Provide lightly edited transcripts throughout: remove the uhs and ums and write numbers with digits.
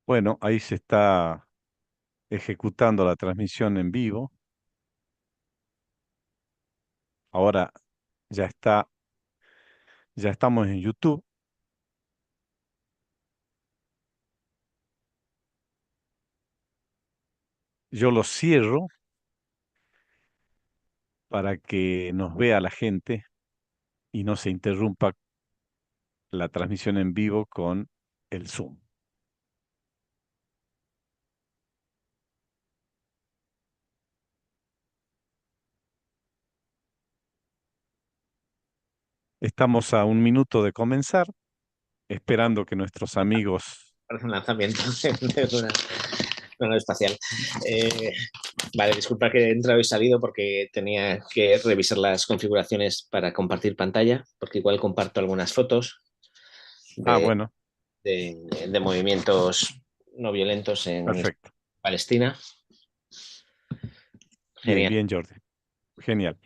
Bueno, ahí se está ejecutando la transmisión en vivo. Ahora ya está, ya estamos en YouTube. Yo lo cierro para que nos vea la gente y no se interrumpa la transmisión en vivo con el Zoom. Estamos a un minuto de comenzar, esperando que nuestros amigos... Parece un lanzamiento de una nave espacial. Eh, vale, disculpa que he entrado y salido porque tenía que revisar las configuraciones para compartir pantalla, porque igual comparto algunas fotos Ah, de, bueno, de movimientos no violentos en perfecto. Palestina. Bien, Genial. bien, Jordi. Genial.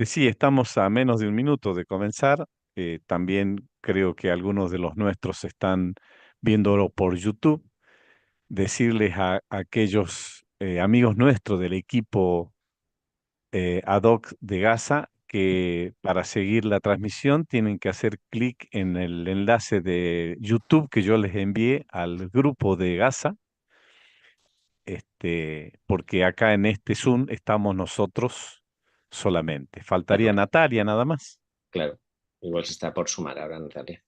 Sí, estamos a menos de un minuto de comenzar. También creo que algunos de los nuestros están viéndolo por YouTube. Decirles a aquellos amigos nuestros del equipo ad hoc de Gaza que para seguir la transmisión tienen que hacer clic en el enlace de YouTube que yo les envié al grupo de Gaza, porque acá en este Zoom estamos nosotros solamente. Faltaría Natalia nada más. Claro, igual se está por sumar ahora, Natalia.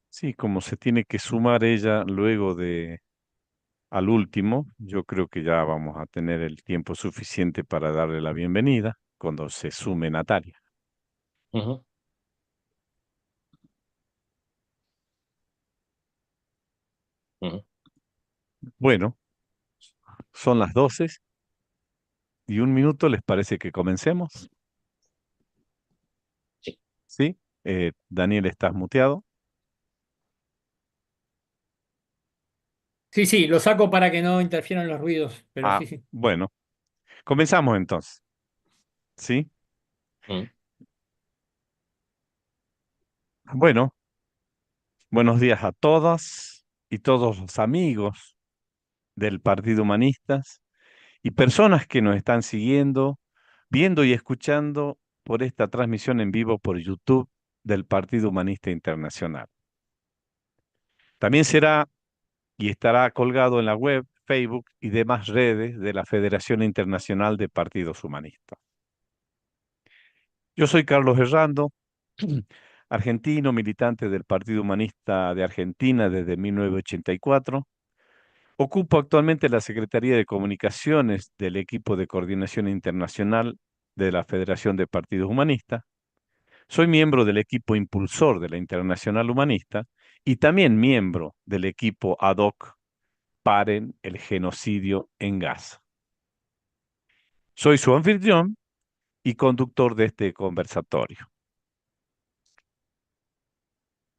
Sí, como se tiene que sumar ella luego de al último, yo creo que ya vamos a tener el tiempo suficiente para darle la bienvenida cuando se sume Natalia. Uh -huh, uh -huh. Bueno, son las 12 y un minuto, ¿les parece que comencemos? Sí. ¿Sí? Daniel, estás muteado. Sí, sí, lo saco para que no interfieran los ruidos, pero Ah, sí, sí. bueno, comenzamos entonces. ¿Sí? Uh -huh. Bueno, buenos días a todas y todos los amigos del Partido Humanistas y personas que nos están siguiendo, viendo y escuchando por esta transmisión en vivo por YouTube del Partido Humanista Internacional. También será y estará colgado en la web, Facebook y demás redes de la Federación Internacional de Partidos Humanistas. Yo soy Carlos Herrando, argentino, militante del Partido Humanista de Argentina desde 1984. Ocupo actualmente la Secretaría de Comunicaciones del equipo de coordinación internacional de la Federación de Partidos Humanistas. Soy miembro del equipo impulsor de la Internacional Humanista y también miembro del equipo ad hoc Paren el genocidio en Gaza. Soy su anfitrión y conductor de este conversatorio.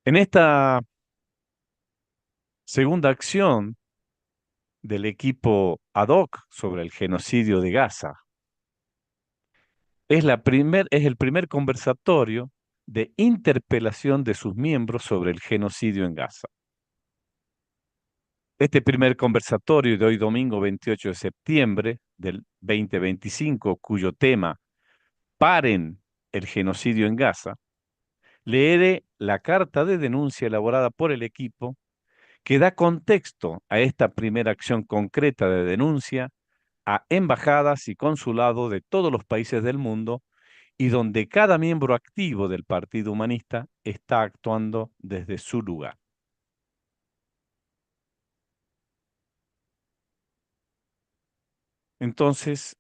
En esta segunda acción del equipo ad hoc sobre el genocidio de Gaza, es el primer conversatorio de interpelación de sus miembros sobre el genocidio en Gaza. Este primer conversatorio de hoy domingo 28 de septiembre del 2025, cuyo tema Paren el genocidio en Gaza, leeré la carta de denuncia elaborada por el equipo que da contexto a esta primera acción concreta de denuncia a embajadas y consulados de todos los países del mundo y donde cada miembro activo del Partido Humanista está actuando desde su lugar. Entonces,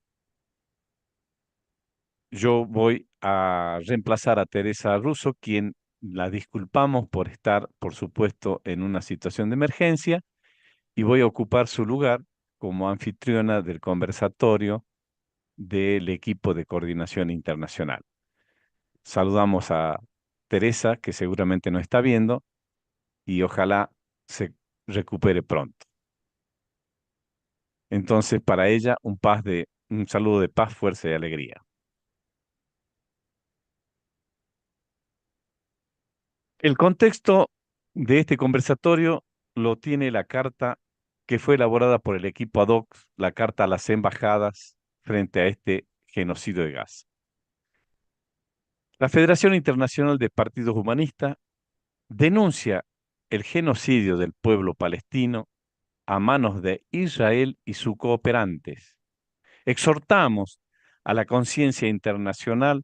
yo voy a reemplazar a Teresa Russo, quien la disculpamos por estar, por supuesto, en una situación de emergencia, y voy a ocupar su lugar como anfitriona del conversatorio del equipo de coordinación internacional. Saludamos a Teresa, que seguramente nos está viendo, y ojalá se recupere pronto. Entonces, para ella, un saludo de paz, fuerza y alegría. El contexto de este conversatorio lo tiene la carta que fue elaborada por el equipo ad hoc, la carta a las embajadas frente a este genocidio de Gaza. La Federación Internacional de Partidos Humanistas denuncia el genocidio del pueblo palestino a manos de Israel y sus cooperantes. Exhortamos a la conciencia internacional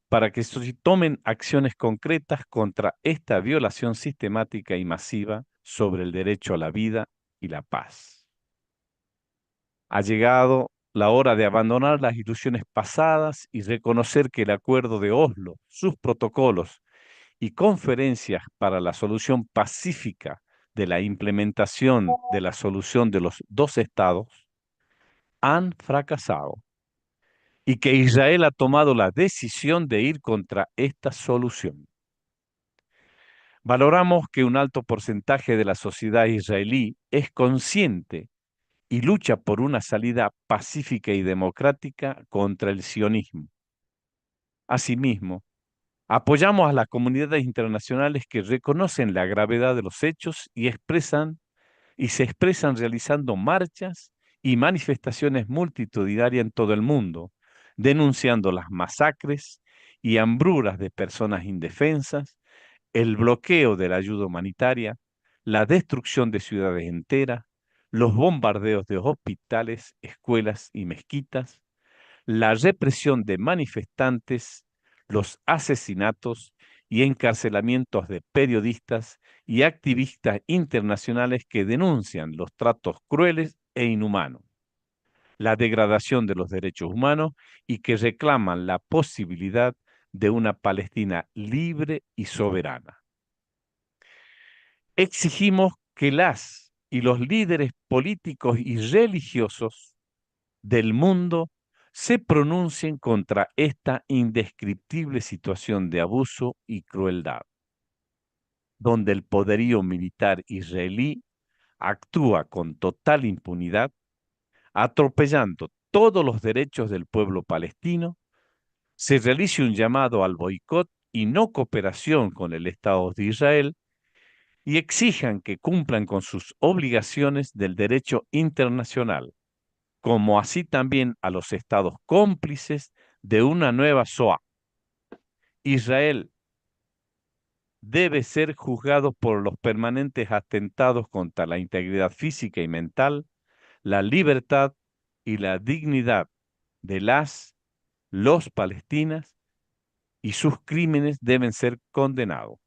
para que se tomen acciones concretas contra esta violación sistemática y masiva sobre el derecho a la vida y la paz. Ha llegado la hora de abandonar las ilusiones pasadas y reconocer que el Acuerdo de Oslo, sus protocolos y conferencias para la solución pacífica de la implementación de la solución de los dos estados han fracasado y que Israel ha tomado la decisión de ir contra esta solución. Valoramos que un alto porcentaje de la sociedad israelí es consciente y lucha por una salida pacífica y democrática contra el sionismo. Asimismo, apoyamos a las comunidades internacionales que reconocen la gravedad de los hechos y se expresan realizando marchas y manifestaciones multitudinarias en todo el mundo, denunciando las masacres y hambruras de personas indefensas, el bloqueo de la ayuda humanitaria, la destrucción de ciudades enteras, los bombardeos de hospitales, escuelas y mezquitas, la represión de manifestantes, los asesinatos y encarcelamientos de periodistas y activistas internacionales que denuncian los tratos crueles e inhumanos, la degradación de los derechos humanos y que reclaman la posibilidad de una Palestina libre y soberana. Exigimos que las y los líderes políticos y religiosos del mundo se pronuncien contra esta indescriptible situación de abuso y crueldad, donde el poderío militar israelí actúa con total impunidad, atropellando todos los derechos del pueblo palestino, se realice un llamado al boicot y no cooperación con el Estado de Israel y exijan que cumplan con sus obligaciones del derecho internacional, como así también a los estados cómplices de una nueva SOA. Israel debe ser juzgado por los permanentes atentados contra la integridad física y mental, la libertad y la dignidad de los palestinas y sus crímenes deben ser condenados.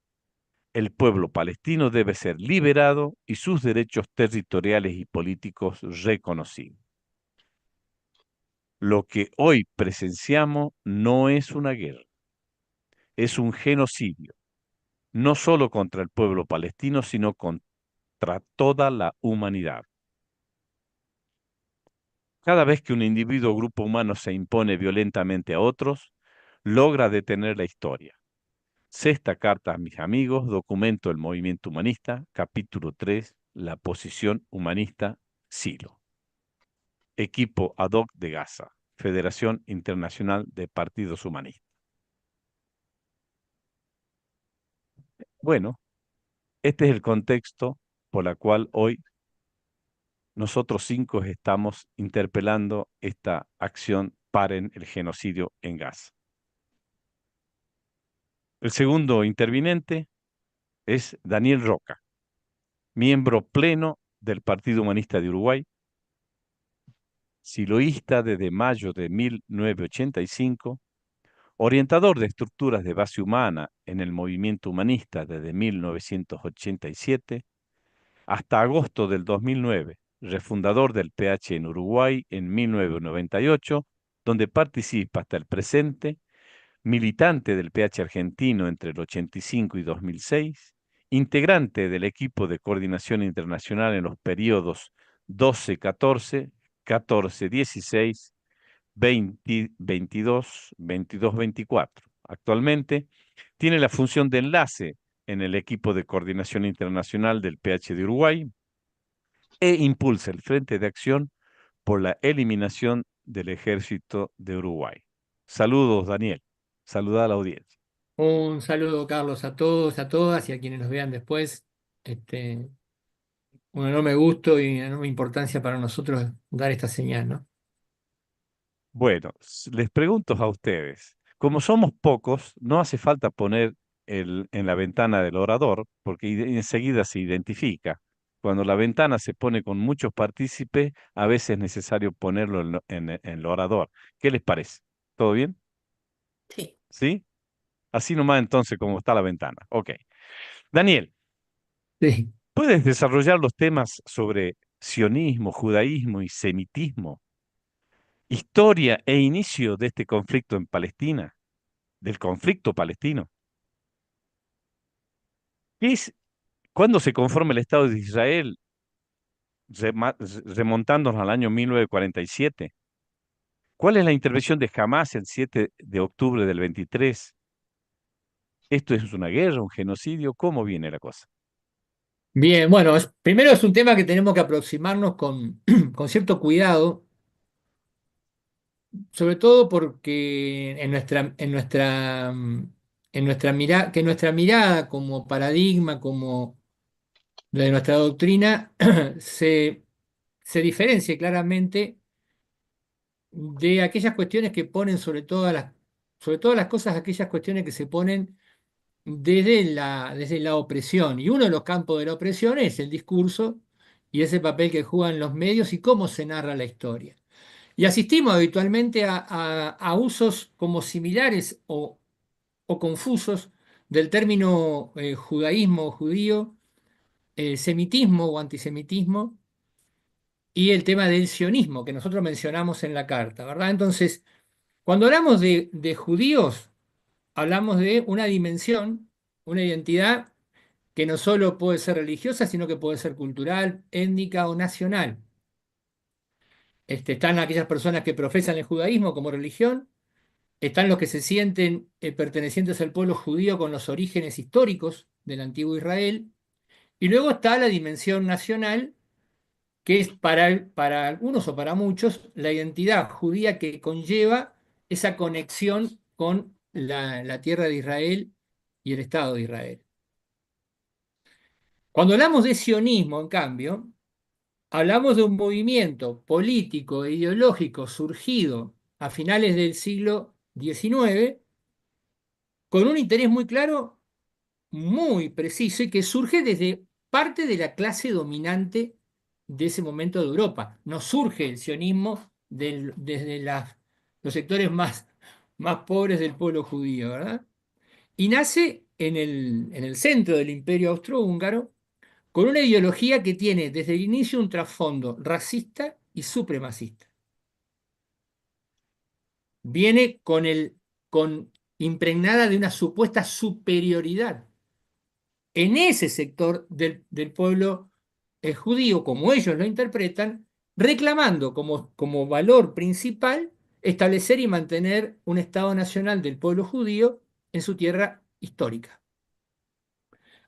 El pueblo palestino debe ser liberado y sus derechos territoriales y políticos reconocidos. Lo que hoy presenciamos no es una guerra, es un genocidio, no solo contra el pueblo palestino, sino contra toda la humanidad. Cada vez que un individuo o grupo humano se impone violentamente a otros, logra detener la historia. Sexta carta a mis amigos, documento del movimiento humanista, capítulo 3, la posición humanista, Silo. Equipo ad hoc de Gaza, Federación Internacional de Partidos Humanistas. Bueno, este es el contexto por el cual hoy nosotros 5 estamos interpelando esta acción Paren el genocidio en Gaza. El segundo intervinente es Daniel Roca, miembro pleno del Partido Humanista de Uruguay, siloísta desde mayo de 1985, orientador de estructuras de base humana en el movimiento humanista desde 1987 hasta agosto del 2009, refundador del PH en Uruguay en 1998, donde participa hasta el presente, militante del PH argentino entre el 85 y 2006, integrante del equipo de coordinación internacional en los periodos 12-14, 14-16, 20-22, 22-24. Actualmente tiene la función de enlace en el equipo de coordinación internacional del PH de Uruguay e impulsa el Frente de Acción por la eliminación del ejército de Uruguay. Saludos, Daniel. Saluda a la audiencia. Un saludo, Carlos, a todos, a todas y a quienes nos vean después. Un enorme gusto y una enorme importancia para nosotros dar esta señal, ¿no? Bueno, les pregunto a ustedes, como somos pocos, no hace falta poner en la ventana del orador, porque enseguida se identifica. Cuando la ventana se pone con muchos partícipes, a veces es necesario ponerlo en el orador. ¿Qué les parece? ¿Todo bien? Sí. ¿Sí? Así nomás entonces como está la ventana. Ok. Daniel, Sí. ¿puedes desarrollar los temas sobre sionismo, judaísmo y semitismo? Historia e inicio de este conflicto en Palestina, del conflicto palestino. ¿Qué es, cuándo se conforma el Estado de Israel, remontándonos al año 1947? ¿Cuál es la intervención de Hamas el 7 de octubre del 23? ¿Esto es una guerra, un genocidio? ¿Cómo viene la cosa? Bien, bueno, primero es un tema que tenemos que aproximarnos con, con cierto cuidado, sobre todo porque que nuestra mirada como paradigma, como de nuestra doctrina, se, se diferencie claramente de aquellas cuestiones que ponen sobre todas las cosas, aquellas cuestiones que se ponen desde la opresión. Y uno de los campos de la opresión es el discurso y ese papel que juegan los medios y cómo se narra la historia. Y asistimos habitualmente a usos como similares o confusos del término judaísmo o judío, semitismo o antisemitismo y el tema del sionismo que nosotros mencionamos en la carta, ¿verdad? Entonces, cuando hablamos de judíos, hablamos de una dimensión, una identidad que no solo puede ser religiosa, sino que puede ser cultural, étnica o nacional. Están aquellas personas que profesan el judaísmo como religión, están los que se sienten pertenecientes al pueblo judío con los orígenes históricos del antiguo Israel, y luego está la dimensión nacional, que es para algunos o para muchos la identidad judía que conlleva esa conexión con la tierra de Israel y el Estado de Israel. Cuando hablamos de sionismo, en cambio, hablamos de un movimiento político e ideológico surgido a finales del siglo XIX con un interés muy claro, muy preciso y que surge desde parte de la clase dominante de ese momento de Europa. No surge el sionismo desde los sectores más pobres del pueblo judío, ¿verdad? Y nace en el centro del Imperio Austrohúngaro con una ideología que tiene desde el inicio un trasfondo racista y supremacista. Viene con impregnada de una supuesta superioridad en ese sector del pueblo judío, como ellos lo interpretan, reclamando como valor principal establecer y mantener un Estado nacional del pueblo judío en su tierra histórica.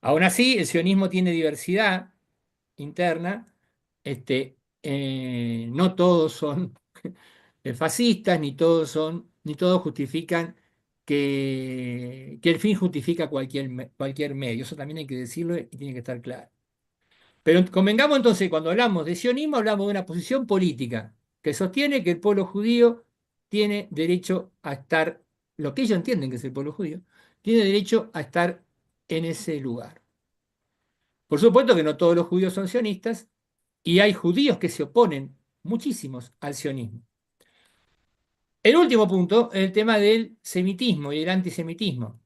Aún así, el sionismo tiene diversidad interna, no todos son fascistas, ni todos justifican que el fin justifica cualquier medio. Eso también hay que decirlo y tiene que estar claro. Pero convengamos entonces, cuando hablamos de sionismo, hablamos de una posición política que sostiene que el pueblo judío tiene derecho a estar, lo que ellos entienden que es el pueblo judío, tiene derecho a estar en ese lugar. Por supuesto que no todos los judíos son sionistas y hay judíos que se oponen, muchísimos, al sionismo. El último punto es el tema del semitismo y el antisemitismo.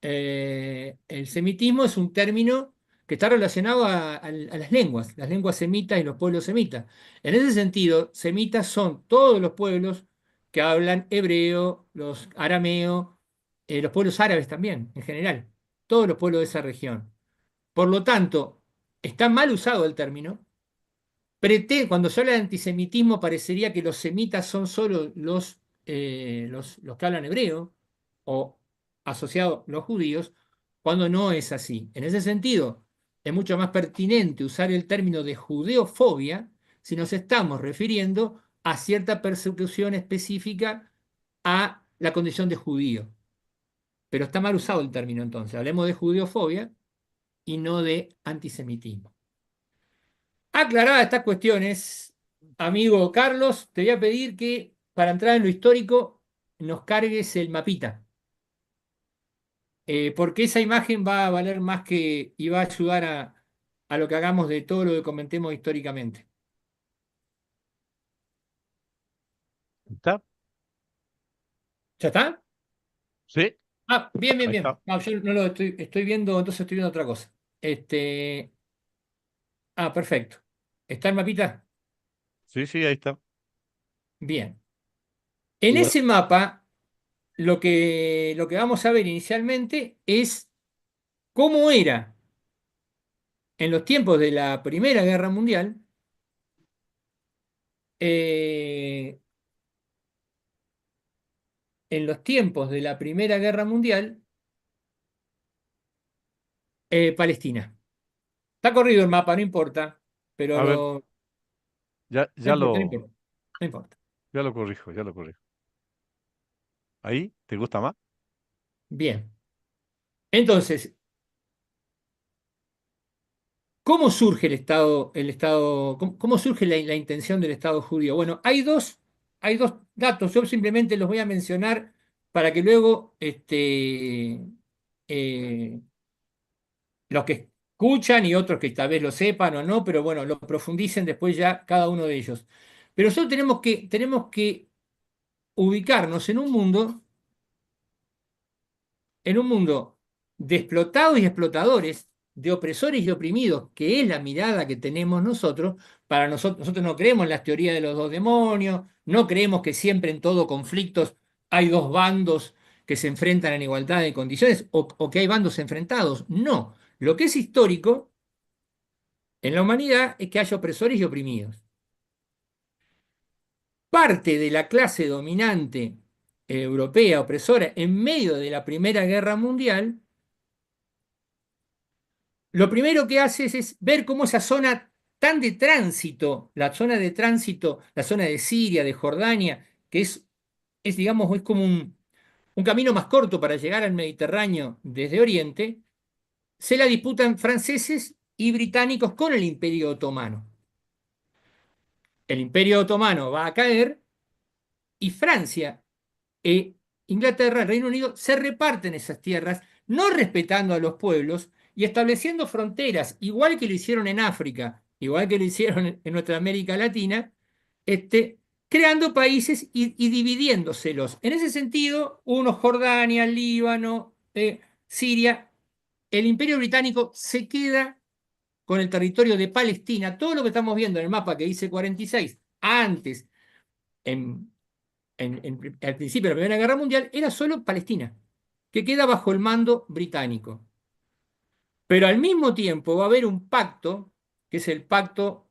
El semitismo es un término que está relacionado a las lenguas semitas y los pueblos semitas. En ese sentido, semitas son todos los pueblos que hablan hebreo, los arameo, los pueblos árabes también, en general, todos los pueblos de esa región. Por lo tanto, está mal usado el término. Cuando se habla de antisemitismo, parecería que los semitas son solo los que hablan hebreo o asociados los judíos, cuando no es así. En ese sentido, es mucho más pertinente usar el término de judeofobia si nos estamos refiriendo a cierta persecución específica a la condición de judío. Pero está mal usado el término entonces. Hablemos de judeofobia y no de antisemitismo. Aclaradas estas cuestiones, amigo Carlos, te voy a pedir que para entrar en lo histórico nos cargues el mapita. Porque esa imagen va a valer más que y va a ayudar a lo que hagamos de todo lo que comentemos históricamente. ¿Está? ¿Ya está? Sí, Ah, bien, bien, ahí bien. está. No, yo no lo estoy viendo, entonces estoy viendo otra cosa. Perfecto. ¿Está el mapita? Sí, sí, ahí está. Bien. En Igual, ese mapa, lo que vamos a ver inicialmente es cómo era en los tiempos de la Primera Guerra Mundial, eh, en los tiempos de la Primera Guerra Mundial, Palestina. Está corrido el mapa, no importa, pero A ver, ya, no ya importa, no lo, importa, no importa. ya lo corrijo, ya lo corrijo. ¿Ahí? ¿Te gusta más? Bien. Entonces, ¿cómo surge cómo surge la intención del Estado judío? Bueno, hay dos datos, yo simplemente los voy a mencionar para que luego eh, los que escuchan y otros que tal vez lo sepan o no, pero bueno, lo profundicen después ya cada uno de ellos. Pero solo tenemos que ubicarnos en un mundo de explotados y explotadores, de opresores y oprimidos, que es la mirada que tenemos nosotros. Para nosotros no creemos en las teorías de los dos demonios, no creemos que siempre en todo conflictos hay dos bandos que se enfrentan en igualdad de condiciones o que hay bandos enfrentados. No, lo que es histórico en la humanidad es que haya opresores y oprimidos. Parte de la clase dominante europea opresora en medio de la Primera Guerra Mundial, lo primero que hace es ver cómo esa zona tan de tránsito, la zona de Siria, de Jordania, que digamos, es como un camino más corto para llegar al Mediterráneo desde Oriente, se la disputan franceses y británicos con el Imperio Otomano. El Imperio Otomano va a caer y Francia e Inglaterra, el Reino Unido, se reparten esas tierras, no respetando a los pueblos y estableciendo fronteras, igual que lo hicieron en África, igual que lo hicieron en nuestra América Latina, creando países y dividiéndoselos. En ese sentido, Jordania, Líbano, Siria, el Imperio Británico se queda con el territorio de Palestina. Todo lo que estamos viendo en el mapa que dice 46, antes, en al principio de la Primera Guerra Mundial, era solo Palestina, que queda bajo el mando británico. Pero al mismo tiempo va a haber un pacto, que es el pacto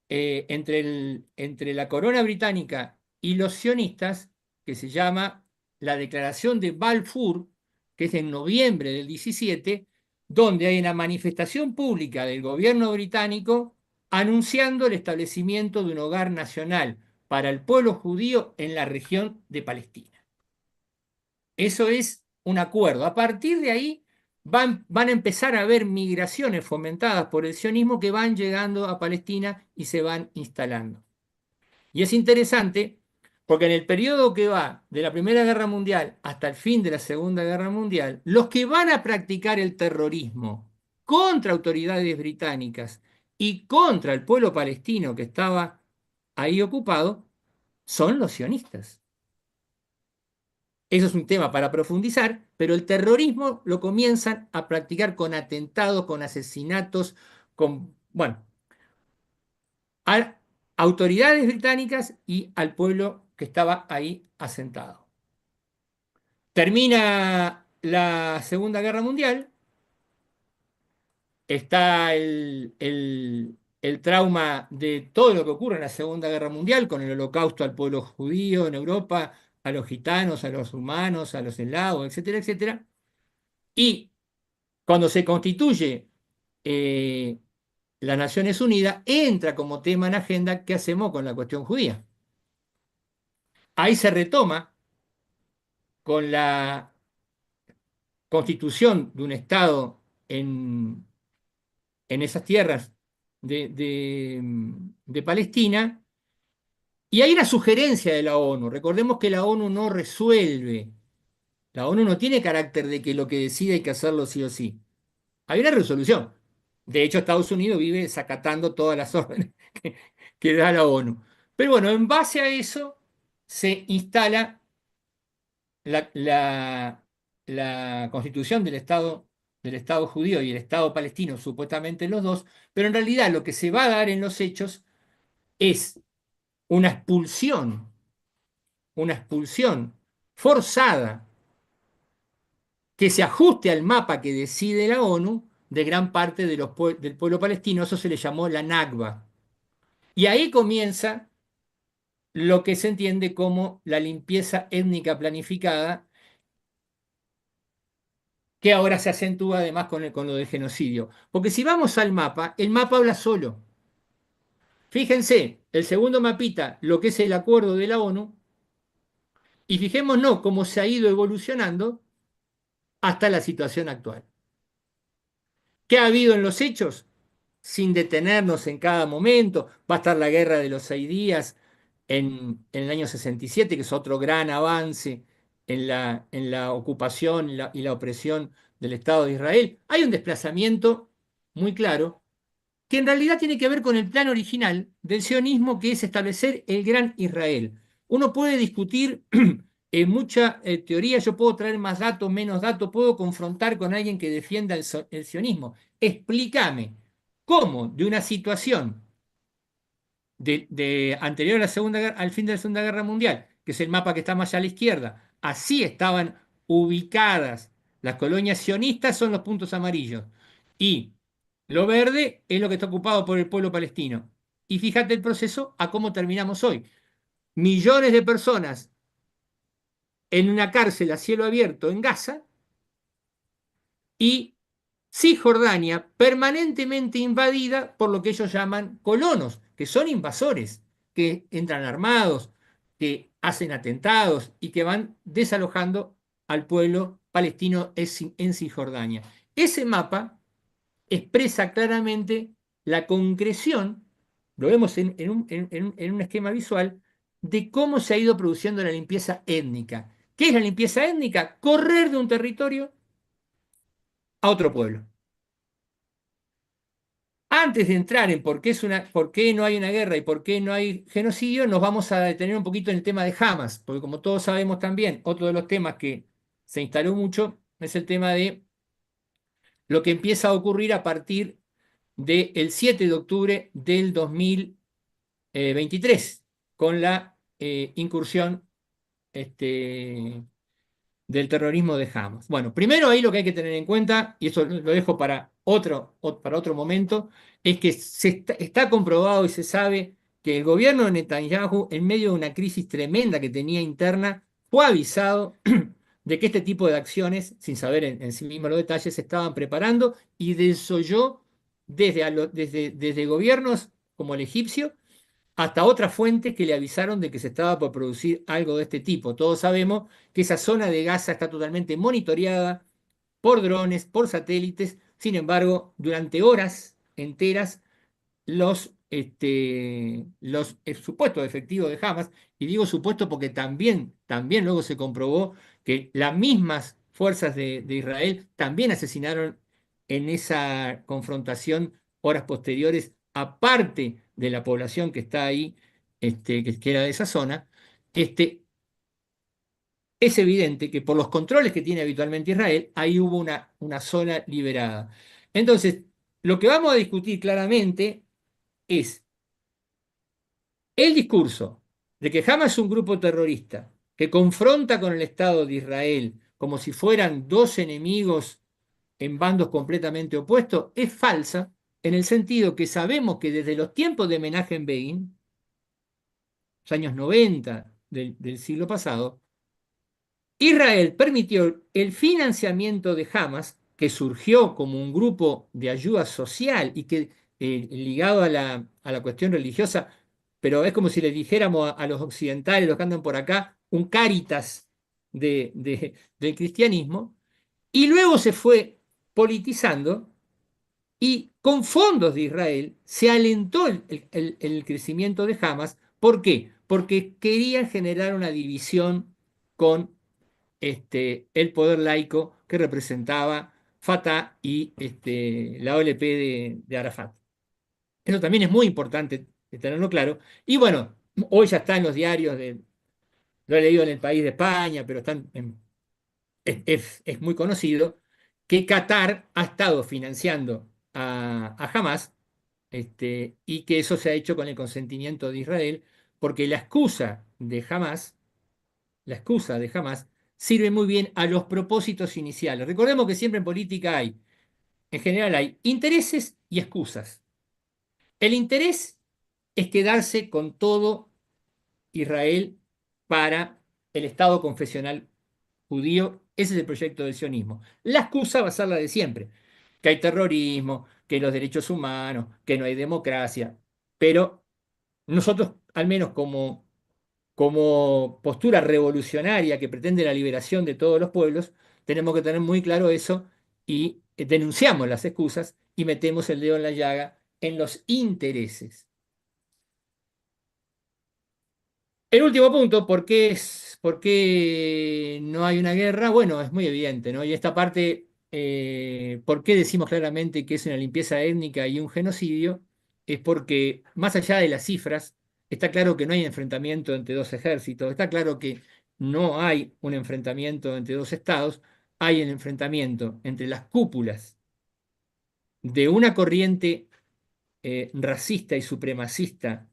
entre la corona británica y los sionistas, que se llama la Declaración de Balfour, que es en noviembre del 17, donde hay una manifestación pública del gobierno británico anunciando el establecimiento de un hogar nacional para el pueblo judío en la región de Palestina. Eso es un acuerdo. A partir de ahí van a empezar a haber migraciones fomentadas por el sionismo que van llegando a Palestina y se van instalando. Y es interesante porque en el periodo que va de la Primera Guerra Mundial hasta el fin de la Segunda Guerra Mundial, los que van a practicar el terrorismo contra autoridades británicas y contra el pueblo palestino que estaba ahí ocupado son los sionistas. Eso es un tema para profundizar, pero el terrorismo lo comienzan a practicar con atentados, con asesinatos, bueno, a autoridades británicas y al pueblo que estaba ahí asentado. Termina la Segunda Guerra Mundial, está el trauma de todo lo que ocurre en la Segunda Guerra Mundial, con el holocausto al pueblo judío en Europa, a los gitanos, a los humanos, a los eslavos, etcétera, etcétera. Y cuando se constituye las Naciones Unidas, entra como tema en agenda qué hacemos con la cuestión judía. Ahí se retoma con la constitución de un Estado en esas tierras de Palestina, y hay una sugerencia de la ONU. Recordemos que la ONU no resuelve. La ONU no tiene carácter de que lo que decide hay que hacerlo sí o sí. Hay una resolución. De hecho, Estados Unidos vive sacatando todas las órdenes que da la ONU. Pero bueno, en base a eso se instala la constitución del Estado judío y el Estado palestino, supuestamente los dos, pero en realidad lo que se va a dar en los hechos es una expulsión forzada que se ajuste al mapa que decide la ONU de gran parte del pueblo palestino. Eso se le llamó la Nakba. Y ahí comienza lo que se entiende como la limpieza étnica planificada, que ahora se acentúa además con lo del genocidio. Porque si vamos al mapa, el mapa habla solo. Fíjense, el segundo mapita, lo que es el acuerdo de la ONU, y fijémonos cómo se ha ido evolucionando hasta la situación actual. ¿Qué ha habido en los hechos? Sin detenernos en cada momento, va a estar la guerra de los 6 días en el año 67, que es otro gran avance en la ocupación y la opresión del Estado de Israel. Hay un desplazamiento muy claro que en realidad tiene que ver con el plan original del sionismo, que es establecer el gran Israel. Uno puede discutir en mucha teoría, yo puedo traer más datos, menos datos, puedo confrontar con alguien que defienda el sionismo. Explícame cómo de una situación anterior a al fin de la Segunda Guerra Mundial, que es el mapa que está más allá a la izquierda, así estaban ubicadas las colonias sionistas, son los puntos amarillos. Y lo verde es lo que está ocupado por el pueblo palestino. Y fíjate el proceso a cómo terminamos hoy. Millones de personas en una cárcel a cielo abierto en Gaza y Cisjordania permanentemente invadida por lo que ellos llaman colonos, que son invasores, que entran armados, que hacen atentados y que van desalojando al pueblo palestino en Cisjordania. Ese mapa expresa claramente la concreción, lo vemos en un esquema visual, de cómo se ha ido produciendo la limpieza étnica. ¿Qué es la limpieza étnica? Correr de un territorio a otro pueblo. Antes de entrar en por qué no hay una guerra y por qué no hay genocidio, nos vamos a detener un poquito en el tema de Hamas, porque como todos sabemos también, otro de los temas que se instaló mucho es el tema de lo que empieza a ocurrir a partir del 7 de octubre del 2023, con la incursión del terrorismo de Hamas. Bueno, primero ahí lo que hay que tener en cuenta, y eso lo dejo para otro momento, es que está comprobado y se sabe que el gobierno de Netanyahu, en medio de una crisis tremenda que tenía interna, fue avisado de que este tipo de acciones, sin saber en sí mismo los detalles, se estaban preparando y desoyó desde gobiernos como el egipcio hasta otras fuentes que le avisaron de que se estaba por producir algo de este tipo. Todos sabemos que esa zona de Gaza está totalmente monitoreada por drones, por satélites. Sin embargo, durante horas enteras, los supuestos efectivos de Hamas, y digo supuesto porque también luego se comprobó que las mismas fuerzas de Israel también asesinaron en esa confrontación horas posteriores, aparte de la población que está ahí, que era de esa zona. Es evidente que por los controles que tiene habitualmente Israel, ahí hubo una zona liberada. Entonces, lo que vamos a discutir claramente es el discurso de que Hamas es un grupo terrorista que confronta con el Estado de Israel como si fueran dos enemigos en bandos completamente opuestos, es falsa en el sentido que sabemos que desde los tiempos de Menachem Begin, los años 90 del siglo pasado, Israel permitió el financiamiento de Hamas, que surgió como un grupo de ayuda social y que ligado a la cuestión religiosa, pero es como si le dijéramos a los occidentales, los que andan por acá, un Cáritas del cristianismo, y luego se fue politizando y con fondos de Israel se alentó el crecimiento de Hamas. ¿Por qué? Porque querían generar una división con el poder laico que representaba Fatah y la OLP de Arafat. Eso también es muy importante de tenerlo claro. Y bueno, hoy ya está en los diarios, lo he leído en el país de España, pero es muy conocido, que Qatar ha estado financiando a Hamas, y que eso se ha hecho con el consentimiento de Israel, porque la excusa de Hamas sirve muy bien a los propósitos iniciales. Recordemos que siempre en política en general hay intereses y excusas. El interés es quedarse con todo Israel para el Estado confesional judío. Ese es el proyecto del sionismo. La excusa va a ser la de siempre, que hay terrorismo, que los derechos humanos, que no hay democracia, pero nosotros, al menos como postura revolucionaria que pretende la liberación de todos los pueblos, tenemos que tener muy claro eso y denunciamos las excusas y metemos el dedo en la llaga en los intereses. El último punto, por qué no hay una guerra? Bueno, es muy evidente, ¿no? Y esta parte, ¿por qué decimos claramente que es una limpieza étnica y un genocidio? Es porque, más allá de las cifras, está claro que no hay enfrentamiento entre dos ejércitos, está claro que no hay un enfrentamiento entre dos estados, hay un enfrentamiento entre las cúpulas de una corriente racista y supremacista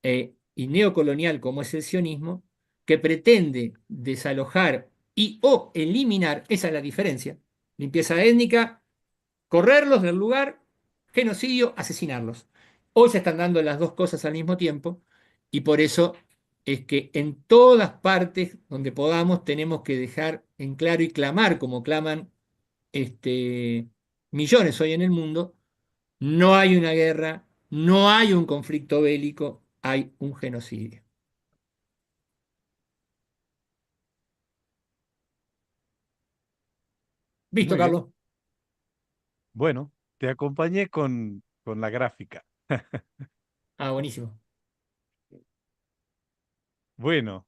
y neocolonial como es el sionismo, que pretende desalojar y o eliminar, esa es la diferencia, limpieza étnica, correrlos del lugar, genocidio, asesinarlos. Hoy se están dando las dos cosas al mismo tiempo y por eso es que en todas partes donde podamos tenemos que dejar en claro y clamar como claman millones hoy en el mundo. No hay una guerra, no hay un conflicto bélico, hay un genocidio. ¿Visto, Muy bien. Carlos? Bueno, te acompañé con la gráfica. Ah, buenísimo. Bueno,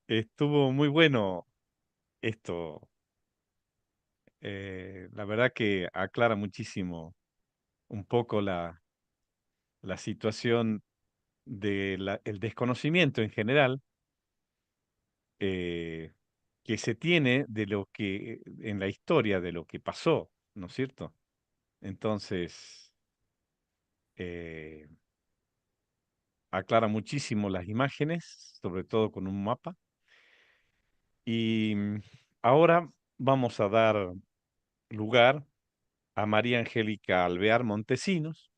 estuvo muy bueno esto. La verdad que aclara muchísimo un poco la situación del desconocimiento en general eh, que se tiene de lo que en la historia de lo que pasó, ¿no es cierto? Entonces, eh, aclara muchísimo las imágenes, sobre todo con un mapa. Y ahora vamos a dar lugar a María Angélica Alvear Montesinos.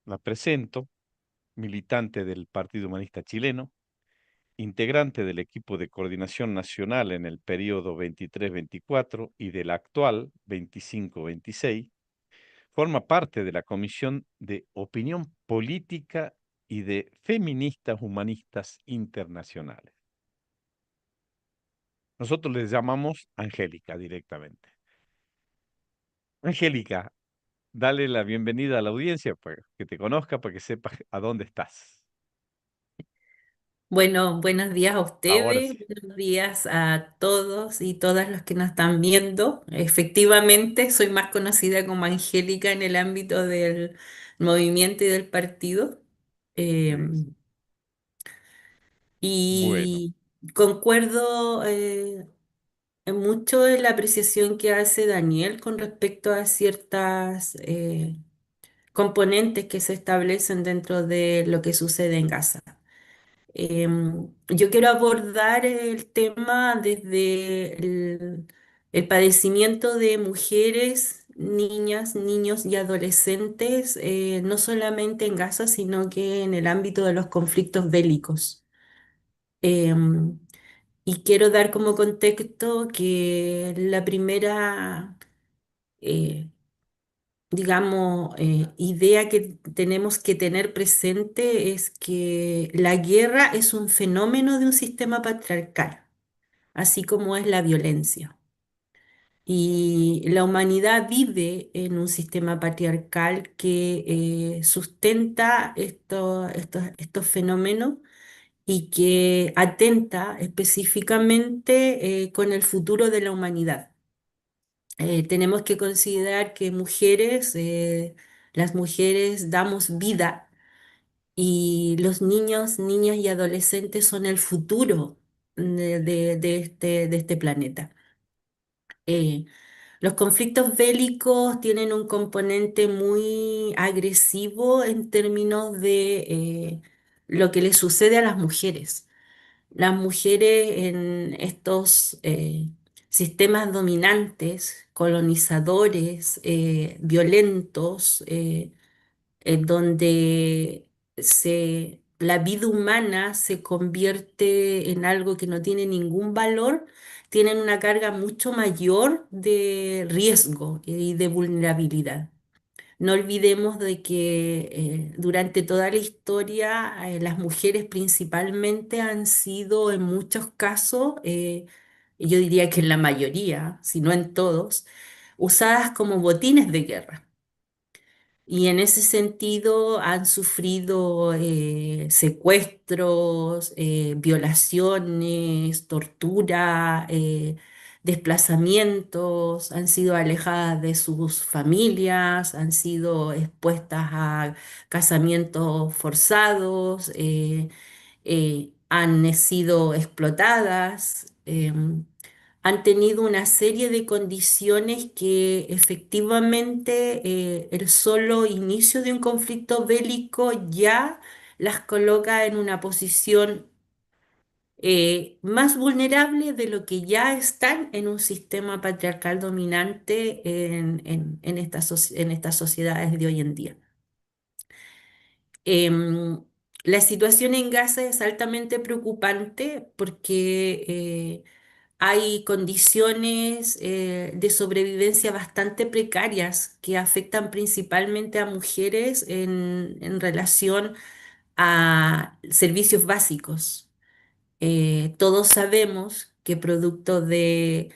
La presento, militante del Partido Humanista Chileno, integrante del equipo de coordinación nacional en el periodo 23-24 y del actual 25-26, forma parte de la Comisión de Opinión Política y de Feministas Humanistas Internacionales. Nosotros les llamamos Angélica directamente. Angélica, dale la bienvenida a la audiencia para que te conozca, para que sepas a dónde estás. Bueno, buenos días a Ahora ustedes, sí. buenos días a todos y todas los que nos están viendo. Efectivamente, soy más conocida como Angélica en el ámbito del movimiento y del partido. Eh, Es- Bueno, y concuerdo mucho en la apreciación que hace Daniel con respecto a ciertas componentes que se establecen dentro de lo que sucede en Gaza. Yo quiero abordar el tema desde el padecimiento de mujeres, niñas, niños y adolescentes, no solamente en Gaza, sino que en el ámbito de los conflictos bélicos. Em, y quiero dar como contexto que la primera digamos, idea que tenemos que tener presente es que la guerra es un fenómeno de un sistema patriarcal, así como es la violencia. Y la humanidad vive en un sistema patriarcal que sustenta estos fenómenos y que atenta específicamente con el futuro de la humanidad. Tenemos que considerar que las mujeres damos vida y los niños, niñas y adolescentes son el futuro de este planeta. Eh, los conflictos bélicos tienen un componente muy agresivo en términos de lo que les sucede a las mujeres. Las mujeres en estos sistemas dominantes, colonizadores, violentos, donde la vida humana se convierte en algo que no tiene ningún valor, tienen una carga mucho mayor de riesgo y de vulnerabilidad. No olvidemos de que durante toda la historia las mujeres principalmente han sido en muchos casos, yo diría que en la mayoría, si no en todos, usadas como botines de guerra. Y en ese sentido han sufrido secuestros, violaciones, tortura, desplazamientos, han sido alejadas de sus familias, han sido expuestas a casamientos forzados, han sido explotadas. Han tenido una serie de condiciones que efectivamente el solo inicio de un conflicto bélico ya las coloca en una posición más vulnerable de lo que ya están en un sistema patriarcal dominante en estas sociedades de hoy en día. Em, la situación en Gaza es altamente preocupante porque hay condiciones de sobrevivencia bastante precarias que afectan principalmente a mujeres en relación a servicios básicos. Todos sabemos que producto de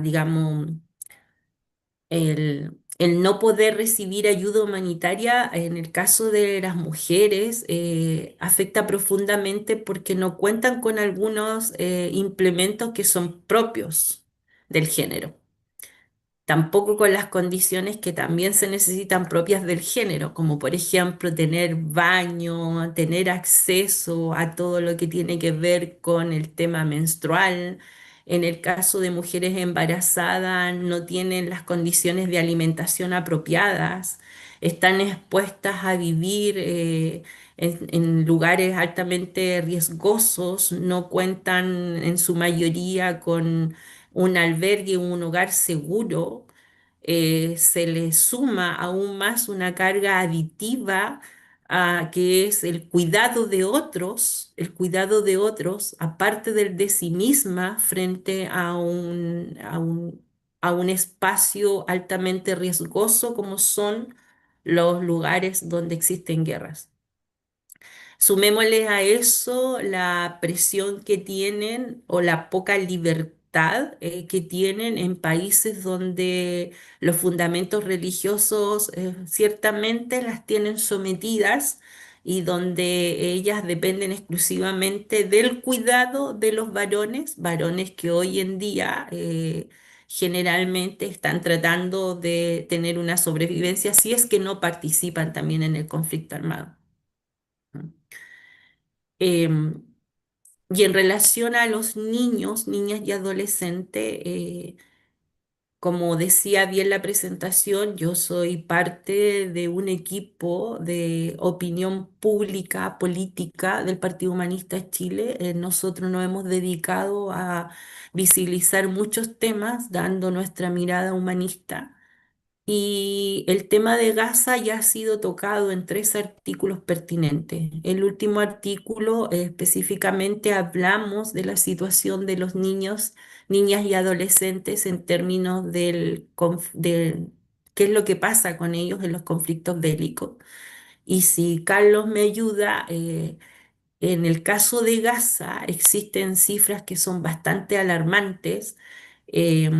digamos, el no poder recibir ayuda humanitaria en el caso de las mujeres afecta profundamente porque no cuentan con algunos implementos que son propios del género, tampoco con las condiciones que también se necesitan propias del género, como por ejemplo tener baño, tener acceso a todo lo que tiene que ver con el tema menstrual. En el caso de mujeres embarazadas, no tienen las condiciones de alimentación apropiadas, están expuestas a vivir en lugares altamente riesgosos, no cuentan en su mayoría con un albergue, un hogar seguro. Se le suma aún más una carga aditiva que es el cuidado de otros, aparte del de sí misma, frente a un espacio altamente riesgoso como son los lugares donde existen guerras. Sumémosle a eso la presión que tienen o la poca libertad que tienen en países donde los fundamentos religiosos ciertamente las tienen sometidas y donde ellas dependen exclusivamente del cuidado de los varones, varones que hoy en día generalmente están tratando de tener una sobrevivencia si es que no participan también en el conflicto armado. Em, y en relación a los niños, niñas y adolescentes, como decía bien la presentación, yo soy parte de un equipo de opinión pública, política del Partido Humanista Chile. Nosotros nos hemos dedicado a visibilizar muchos temas, dando nuestra mirada humanista. Y el tema de Gaza ya ha sido tocado en 3 artículos pertinentes. El último artículo específicamente hablamos de la situación de los niños, niñas y adolescentes en términos de qué es lo que pasa con ellos en los conflictos bélicos. Y si Carlos me ayuda, en el caso de Gaza existen cifras que son bastante alarmantes, eh,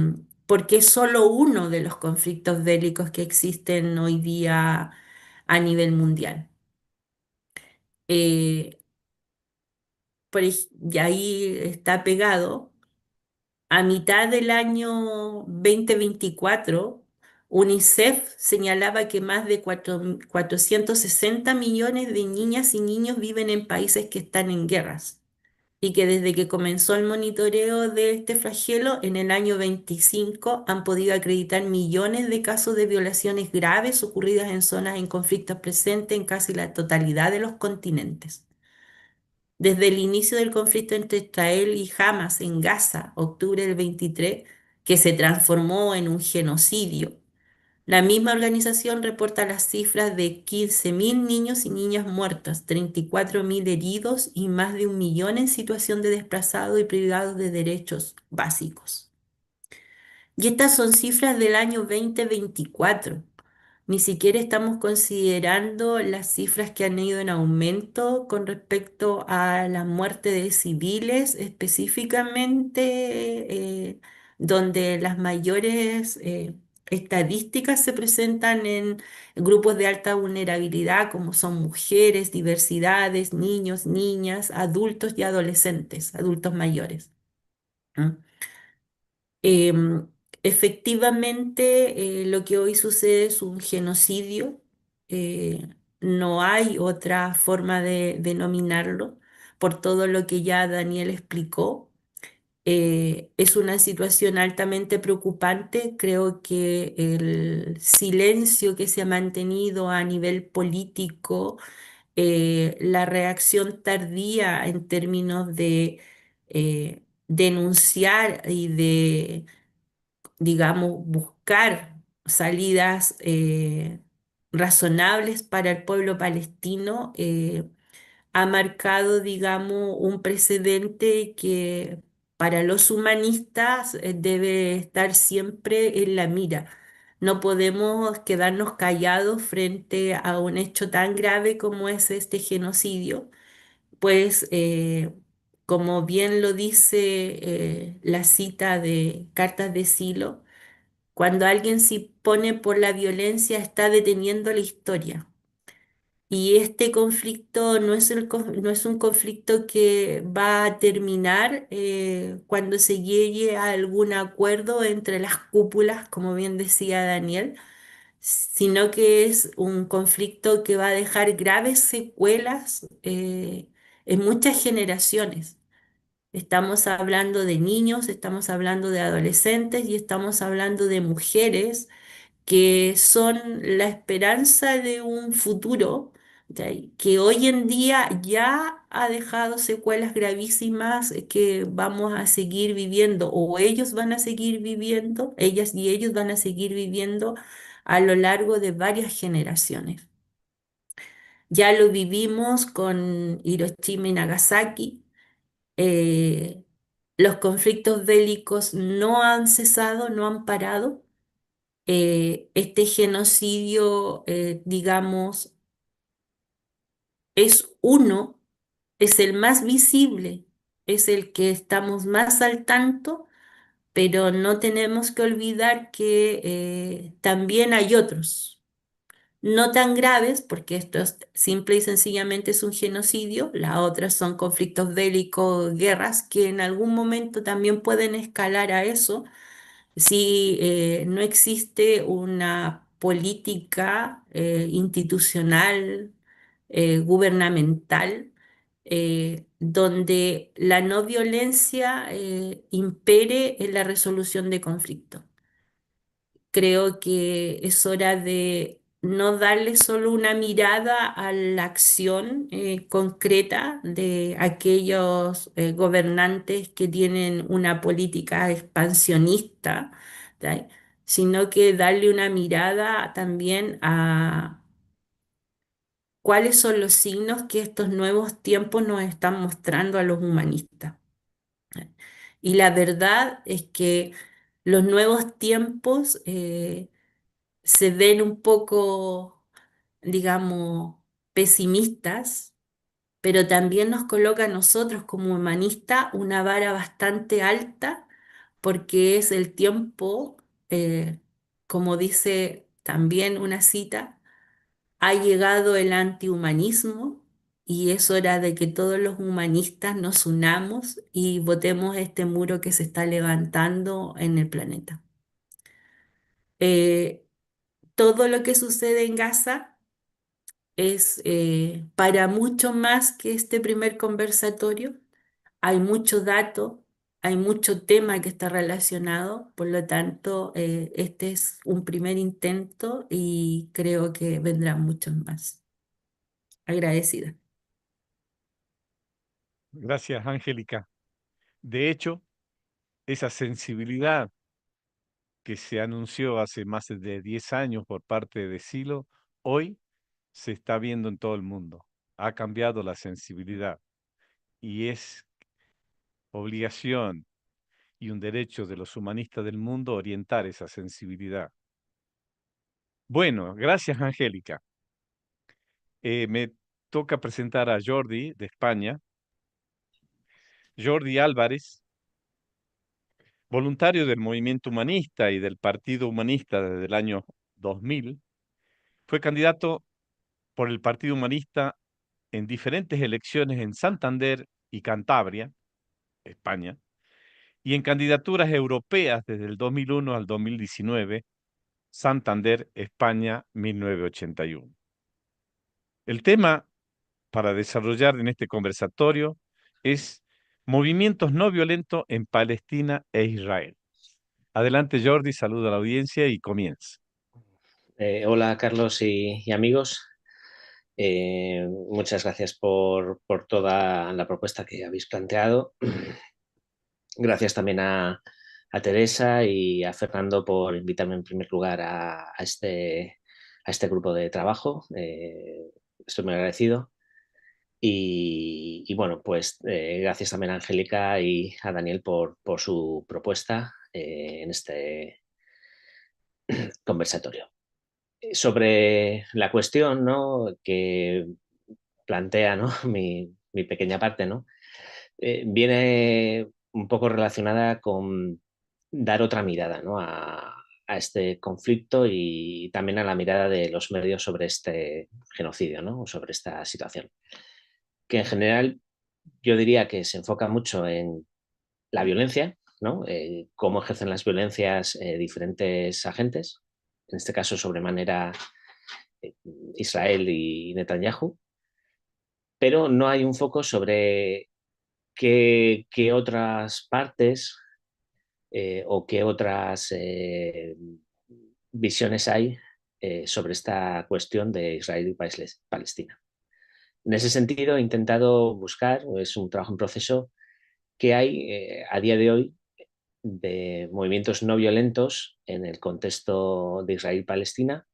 porque es solo uno de los conflictos bélicos que existen hoy día a nivel mundial. Eh, y ahí está pegado. A mitad del año 2024, UNICEF señalaba que más de 460 millones de niñas y niños viven en países que están en guerras, y que desde que comenzó el monitoreo de este flagelo en el año 25 han podido acreditar millones de casos de violaciones graves ocurridas en zonas en conflictos presentes en casi la totalidad de los continentes. Desde el inicio del conflicto entre Israel y Hamas en Gaza, octubre del 23, que se transformó en un genocidio, la misma organización reporta las cifras de 15.000 niños y niñas muertos, 34.000 heridos y más de 1 millón en situación de desplazado y privados de derechos básicos. Y estas son cifras del año 2024. Ni siquiera estamos considerando las cifras que han ido en aumento con respecto a la muerte de civiles, específicamente donde las mayores estadísticas se presentan en grupos de alta vulnerabilidad, como son mujeres, diversidades, niños, niñas, adultos y adolescentes, adultos mayores. ¿Mm? Em, Efectivamente, lo que hoy sucede es un genocidio. No hay otra forma de denominarlo por todo lo que ya Daniel explicó. Es una situación altamente preocupante. Creo que el silencio que se ha mantenido a nivel político, la reacción tardía en términos de denunciar y de, digamos, buscar salidas razonables para el pueblo palestino, ha marcado, digamos, un precedente que para los humanistas debe estar siempre en la mira. No podemos quedarnos callados frente a un hecho tan grave como es este genocidio, pues como bien lo dice la cita de Cartas de Silo, cuando alguien se pone por la violencia está deteniendo la historia. Y este conflicto no es un conflicto que va a terminar cuando se llegue a algún acuerdo entre las cúpulas, como bien decía Daniel, sino que es un conflicto que va a dejar graves secuelas en muchas generaciones. Estamos hablando de niños, estamos hablando de adolescentes y estamos hablando de mujeres que son la esperanza de un futuro, ¿ya? Que hoy en día ya ha dejado secuelas gravísimas que vamos a seguir viviendo, o ellos van a seguir viviendo, ellas y ellos van a seguir viviendo a lo largo de varias generaciones. Ya lo vivimos con Hiroshima y Nagasaki. eh, los conflictos bélicos no han cesado, no han parado. Este genocidio, digamos, es uno, es el más visible, es el que estamos más al tanto, pero no tenemos que olvidar que también hay otros, no tan graves, porque esto simple y sencillamente es un genocidio, las otras son conflictos bélicos, guerras, que en algún momento también pueden escalar a eso si no existe una política institucional, gubernamental, donde la no violencia impere en la resolución de conflictos. Creo que es hora de no darle solo una mirada a la acción concreta de aquellos gobernantes que tienen una política expansionista, ¿tá? sino que darle una mirada también a cuáles son los signos que estos nuevos tiempos nos están mostrando a los humanistas. Y la verdad es que los nuevos tiempos se ven un poco, digamos, pesimistas, pero también nos coloca a nosotros como humanistas una vara bastante alta porque es el tiempo, como dice también una cita, ha llegado el antihumanismo y es hora de que todos los humanistas nos unamos y botemos este muro que se está levantando en el planeta. Eh, Todo lo que sucede en Gaza es para mucho más que este primer conversatorio. Hay mucho dato, hay mucho tema que está relacionado, por lo tanto, este es un primer intento y creo que vendrán muchos más. Agradecida. Gracias, Angélica. De hecho, esa sensibilidad que se anunció hace más de 10 años por parte de Silo, hoy se está viendo en todo el mundo. Ha cambiado la sensibilidad y es obligación y un derecho de los humanistas del mundo orientar esa sensibilidad. Bueno, gracias, Angélica. Me toca presentar a Jordi de España. Jordi Álvarez, voluntario del movimiento humanista y del Partido Humanista desde el año 2000, fue candidato por el Partido Humanista en diferentes elecciones en Santander y Cantabria, España, y en candidaturas europeas desde el 2001 al 2019, Santander, España, 1981. El tema para desarrollar en este conversatorio es movimientos no violentos en Palestina e Israel. Adelante, Jordi, saluda a la audiencia y comienza. Hola, Carlos y amigos. Muchas gracias por toda la propuesta que habéis planteado. Gracias también a Teresa y a Fernando por invitarme en primer lugar a este grupo de trabajo. Estoy muy agradecido. Y bueno, pues gracias también a Angélica y a Daniel por su propuesta en este conversatorio. Sobre la cuestión, ¿no?, que plantea, ¿no?, mi pequeña parte, ¿no?, viene un poco relacionada con dar otra mirada, ¿no?, a este conflicto y también a la mirada de los medios sobre este genocidio, ¿no?, sobre esta situación, que en general yo diría que se enfoca mucho en la violencia, ¿no?, cómo ejercen las violencias diferentes agentes, en este caso sobremanera Israel y Netanyahu, pero no hay un foco sobre qué otras partes o qué otras visiones hay sobre esta cuestión de Israel y Palestina. En ese sentido, he intentado buscar, es un trabajo en proceso, qué hay a día de hoy de movimientos no violentos en el contexto de Israel y Palestina.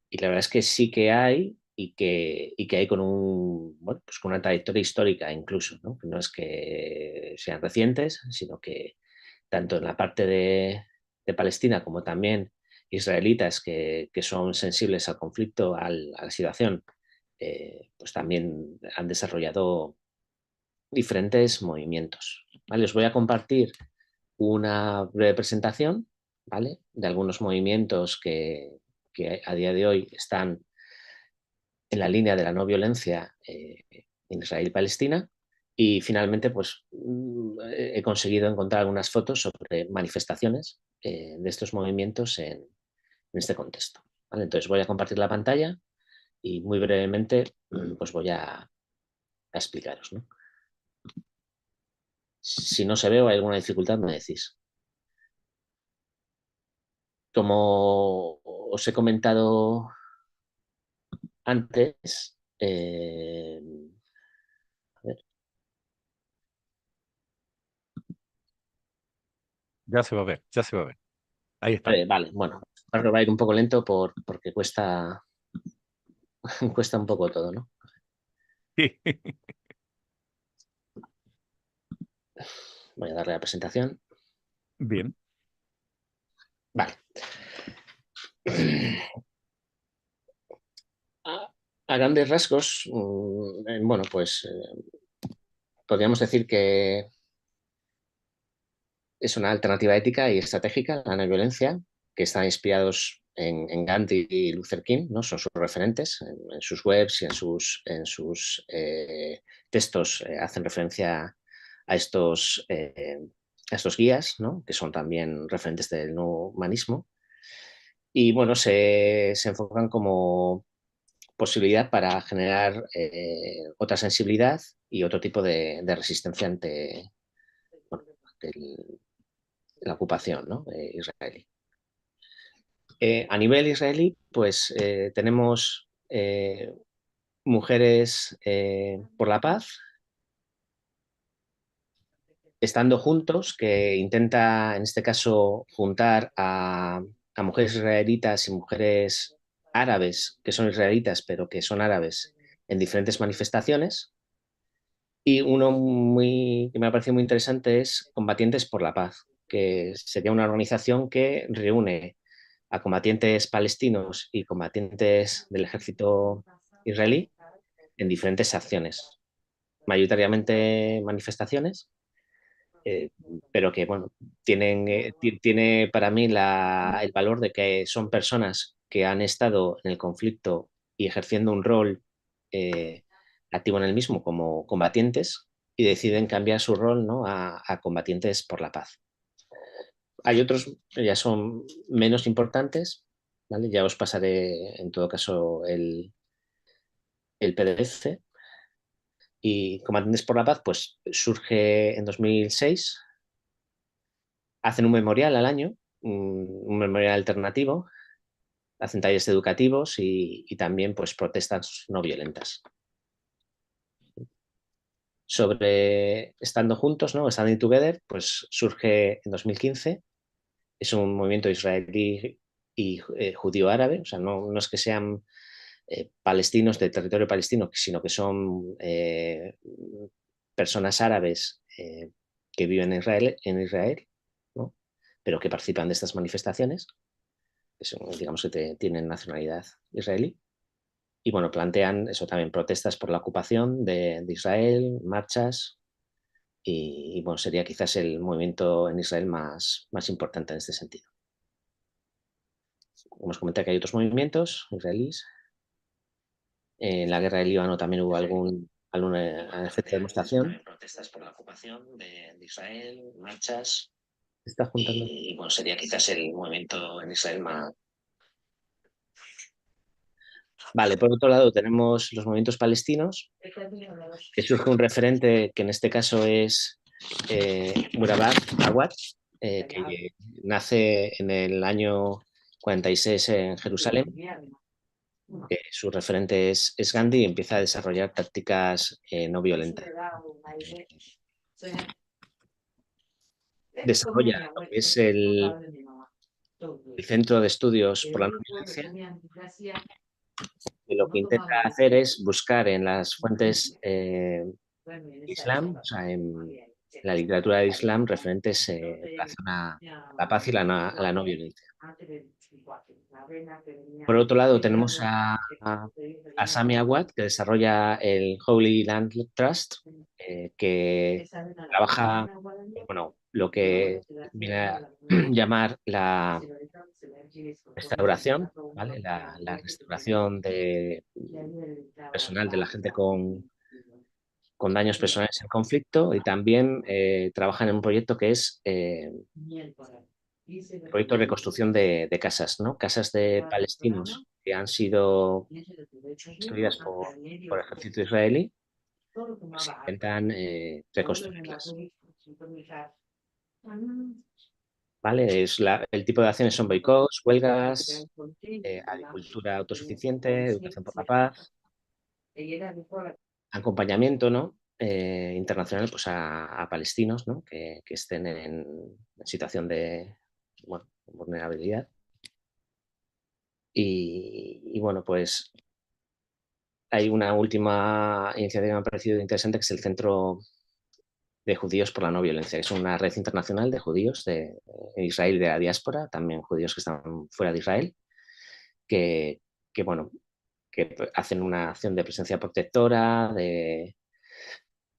Y la verdad es que sí que hay y que hay con bueno, pues con una trayectoria histórica incluso, ¿no? Que no es que sean recientes, sino que tanto en la parte de Palestina como también israelitas que son sensibles al conflicto, a la situación, pues también han desarrollado diferentes movimientos. ¿Vale? Os voy a compartir una breve presentación, ¿vale?, de algunos movimientos que a día de hoy están en la línea de la no violencia en Israel y Palestina. Y finalmente, pues he conseguido encontrar algunas fotos sobre manifestaciones de estos movimientos en este contexto. ¿Vale? Entonces voy a compartir la pantalla y muy brevemente pues voy a explicaros, ¿no? Si no se ve o hay alguna dificultad, me decís. Como os he comentado antes, a ver, Ya se va a ver, ya se va a ver. Ahí está. Vale, bueno, ahora va a ir un poco lento porque cuesta, cuesta un poco todo, ¿no? Voy a darle a la presentación. Bien. Vale. A grandes rasgos, bueno, pues podríamos decir que es una alternativa ética y estratégica a la no violencia, que están inspirados en Gandhi y Luther King, ¿no? Son sus referentes en sus webs y en sus textos hacen referencia a estos guías, ¿no? Que son también referentes del nuevo humanismo. Y bueno, se enfocan como posibilidad para generar otra sensibilidad y otro tipo de resistencia ante, bueno, la ocupación, ¿no? Israelí. A nivel israelí, pues tenemos Mujeres por la Paz, Estando Juntos, que intenta, en este caso, juntar a mujeres israelitas y mujeres árabes, que son israelitas, pero que son árabes, en diferentes manifestaciones. Y uno que me ha parecido muy interesante es Combatientes por la Paz, que sería una organización que reúne a combatientes palestinos y combatientes del ejército israelí en diferentes acciones, mayoritariamente manifestaciones, eh, pero que bueno, tiene para mí el valor de que son personas que han estado en el conflicto y ejerciendo un rol eh, activo en el mismo como combatientes y deciden cambiar su rol, ¿no? a combatientes por la paz. Hay otros que ya son menos importantes, ¿vale? Ya os pasaré en todo caso el PDF. Y Combatientes por la Paz pues surge en 2006, hacen un memorial al año, un memorial alternativo, hacen talleres educativos y también pues protestas no violentas. Sobre Estando Juntos, ¿no? Standing Together, pues surge en 2015, es un movimiento israelí y judío-árabe, o sea, no es que sean palestinos de territorio palestino, sino que son personas árabes que viven en Israel, ¿no? Pero que participan de estas manifestaciones, que son, digamos que tienen nacionalidad israelí. Y bueno, plantean eso también, protestas por la ocupación de Israel, marchas, y bueno, sería quizás el movimiento en Israel más importante en este sentido. Como os comenté que hay otros movimientos israelíes. En la guerra del Líbano también hubo alguna efecto de demostración. Protestas por la ocupación de Israel, marchas. Está juntando. Y bueno, sería quizás el movimiento en Israel más. Vale, por otro lado tenemos los movimientos palestinos, que surge un referente que en este caso es Murabak Awad, que nace en el año 46 en Jerusalén. Su referente es Gandhi y empieza a desarrollar tácticas no violentas. Desarrolla lo que es el Centro de Estudios por la No Violencia, y lo que intenta hacer es buscar en las fuentes Islam, o sea, en la literatura de Islam, referentes en relación a la paz y la no violencia. Por otro lado, tenemos a Sami Awad, que desarrolla el Holy Land Trust, que trabaja, bueno, lo que viene a llamar la restauración, ¿vale? La restauración de personal de la gente con daños personales en conflicto, y también trabajan en un proyecto que es el proyecto de reconstrucción de casas, ¿no? Casas de palestinos que han sido destruidas por el ejército israelí, pues intentan reconstruirlas. ¿Vale? El tipo de acciones son boicots, huelgas, agricultura autosuficiente, educación por la paz, acompañamiento, ¿no? Internacional pues a palestinos, ¿no? que estén en situación de, bueno, vulnerabilidad. Y bueno, pues hay una última iniciativa que me ha parecido interesante, que es el Centro de Judíos por la No Violencia, que es una red internacional de judíos de Israel y de la diáspora, también judíos que están fuera de Israel, que, bueno, que hacen una acción de presencia protectora, de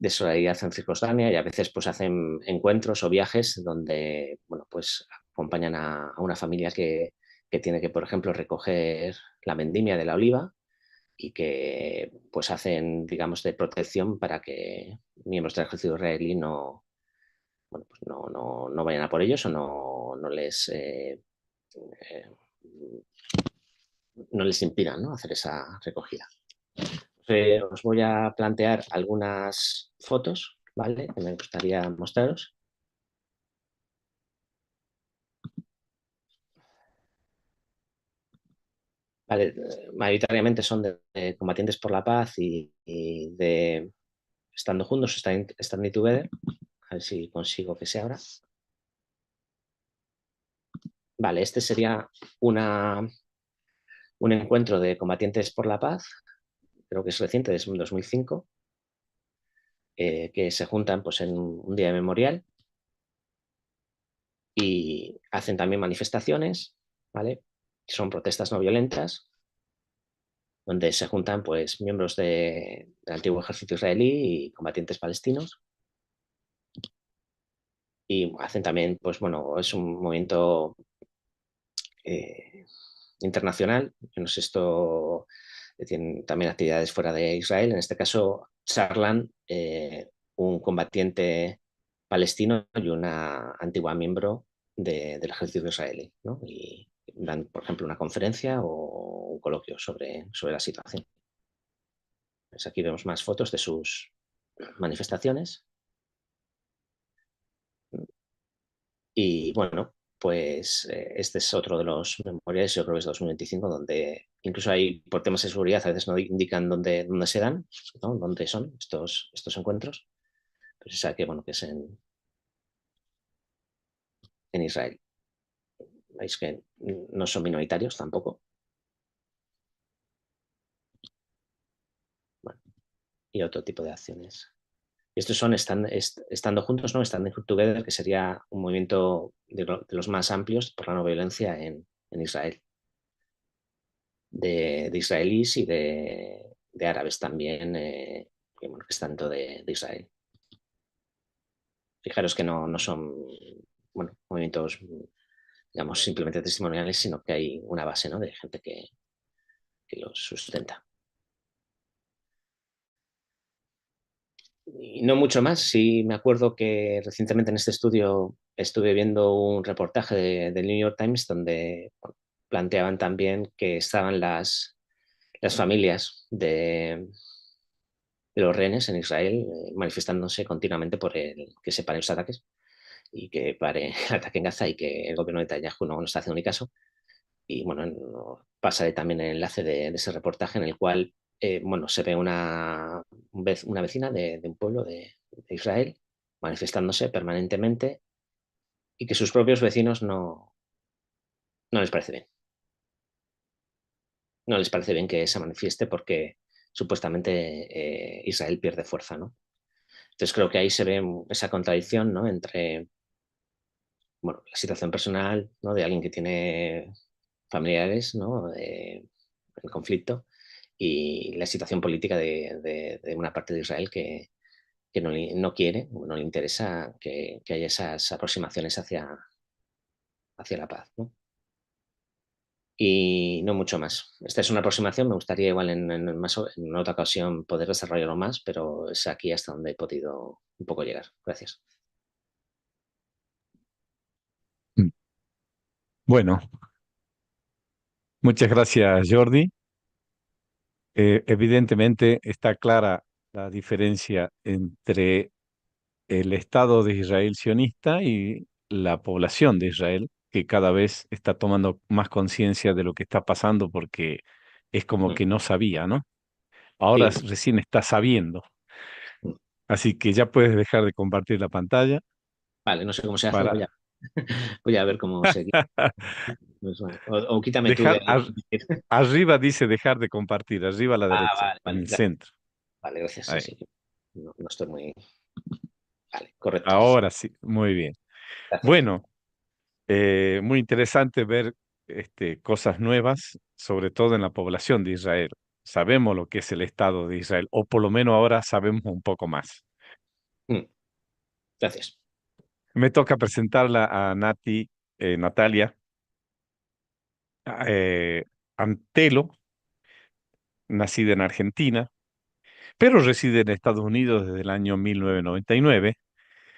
solidaridad en Cisjordania, y a veces pues hacen encuentros o viajes donde, bueno, pues acompañan a una familia que tiene que, por ejemplo, recoger la vendimia de la oliva, y que pues hacen, digamos, de protección para que miembros del ejército israelí no, bueno, pues no vayan a por ellos o eh, no les impidan, ¿no?, hacer esa recogida. Os voy a plantear algunas fotos, ¿vale?, que me gustaría mostraros. Vale, mayoritariamente son de combatientes por la paz y de estando juntos, standing together. A ver si consigo que se abra. Vale, este sería un encuentro de combatientes por la paz, creo que es reciente, es 2005, que se juntan pues, en un día memorial y hacen también manifestaciones, ¿vale? Son protestas no violentas, donde se juntan pues, miembros del antiguo ejército israelí y combatientes palestinos. Y hacen también, pues bueno, es un movimiento internacional, no sé, esto tienen también actividades fuera de Israel. En este caso, charlan un combatiente palestino y una antigua miembro del ejército israelí, ¿no? Y dan, por ejemplo, una conferencia o un coloquio sobre la situación. Pues aquí vemos más fotos de sus manifestaciones. Y bueno, pues este es otro de los memoriales, yo creo que es 2025, donde incluso hay, por temas de seguridad, a veces no indican dónde se dan, ¿no?, dónde son estos encuentros. Pues es que, bueno, que es en Israel. Veis que no son minoritarios tampoco. Bueno, y otro tipo de acciones. Estos son estando juntos, ¿no? Standing Together, que sería un movimiento de los más amplios por la no violencia en Israel. De israelíes y de árabes también, que, bueno, que es tanto de Israel. Fijaros que no son, bueno, movimientos, digamos, simplemente testimoniales, sino que hay una base, ¿no?, de gente que los sustenta. Y no mucho más. Sí, me acuerdo que recientemente en este estudio estuve viendo un reportaje del New York Times donde, bueno, planteaban también que estaban las familias de los rehenes en Israel manifestándose continuamente por que se paren los ataques y que pare el ataque en Gaza, y que el gobierno de Netanyahu no está haciendo ni caso. Y bueno, pasaré también el enlace de ese reportaje en el cual bueno, se ve una vecina de un pueblo de Israel manifestándose permanentemente, y que sus propios vecinos no les parece bien. No les parece bien que se manifieste porque supuestamente Israel pierde fuerza, ¿no? Entonces creo que ahí se ve esa contradicción, ¿no?, entre, bueno, la situación personal, ¿no?, de alguien que tiene familiares, ¿no?, en conflicto, y la situación política de una parte de Israel que no quiere, no le interesa que haya esas aproximaciones hacia la paz, ¿no? Y no mucho más. Esta es una aproximación, me gustaría igual en otra ocasión poder desarrollarlo más, pero es aquí hasta donde he podido un poco llegar. Gracias. Bueno, muchas gracias, Jordi. Evidentemente está clara la diferencia entre el Estado de Israel sionista y la población de Israel, que cada vez está tomando más conciencia de lo que está pasando, porque es como Mm. que no sabía, ¿no? Ahora Sí. recién está sabiendo. Mm. Así que ya puedes dejar de compartir la pantalla Vale, no sé cómo se hace, para... pero ya. Voy a ver cómo seguir. Pues bueno, o quítame tú de Dejar, ahí. arriba dice dejar de compartir, arriba a la derecha, Vale, en vale, el centro. vale, gracias. Sí, Ahí. sí. No, no estoy muy. Vale, correcto. Ahora sí, muy bien. Gracias. Bueno, muy interesante ver cosas nuevas, sobre todo en la población de Israel. Sabemos lo que es el Estado de Israel, o por lo menos ahora sabemos un poco más. Mm, Gracias. Me toca presentarla a Natalia eh, Antelo, nacida en Argentina, pero reside en Estados Unidos desde el año 1999.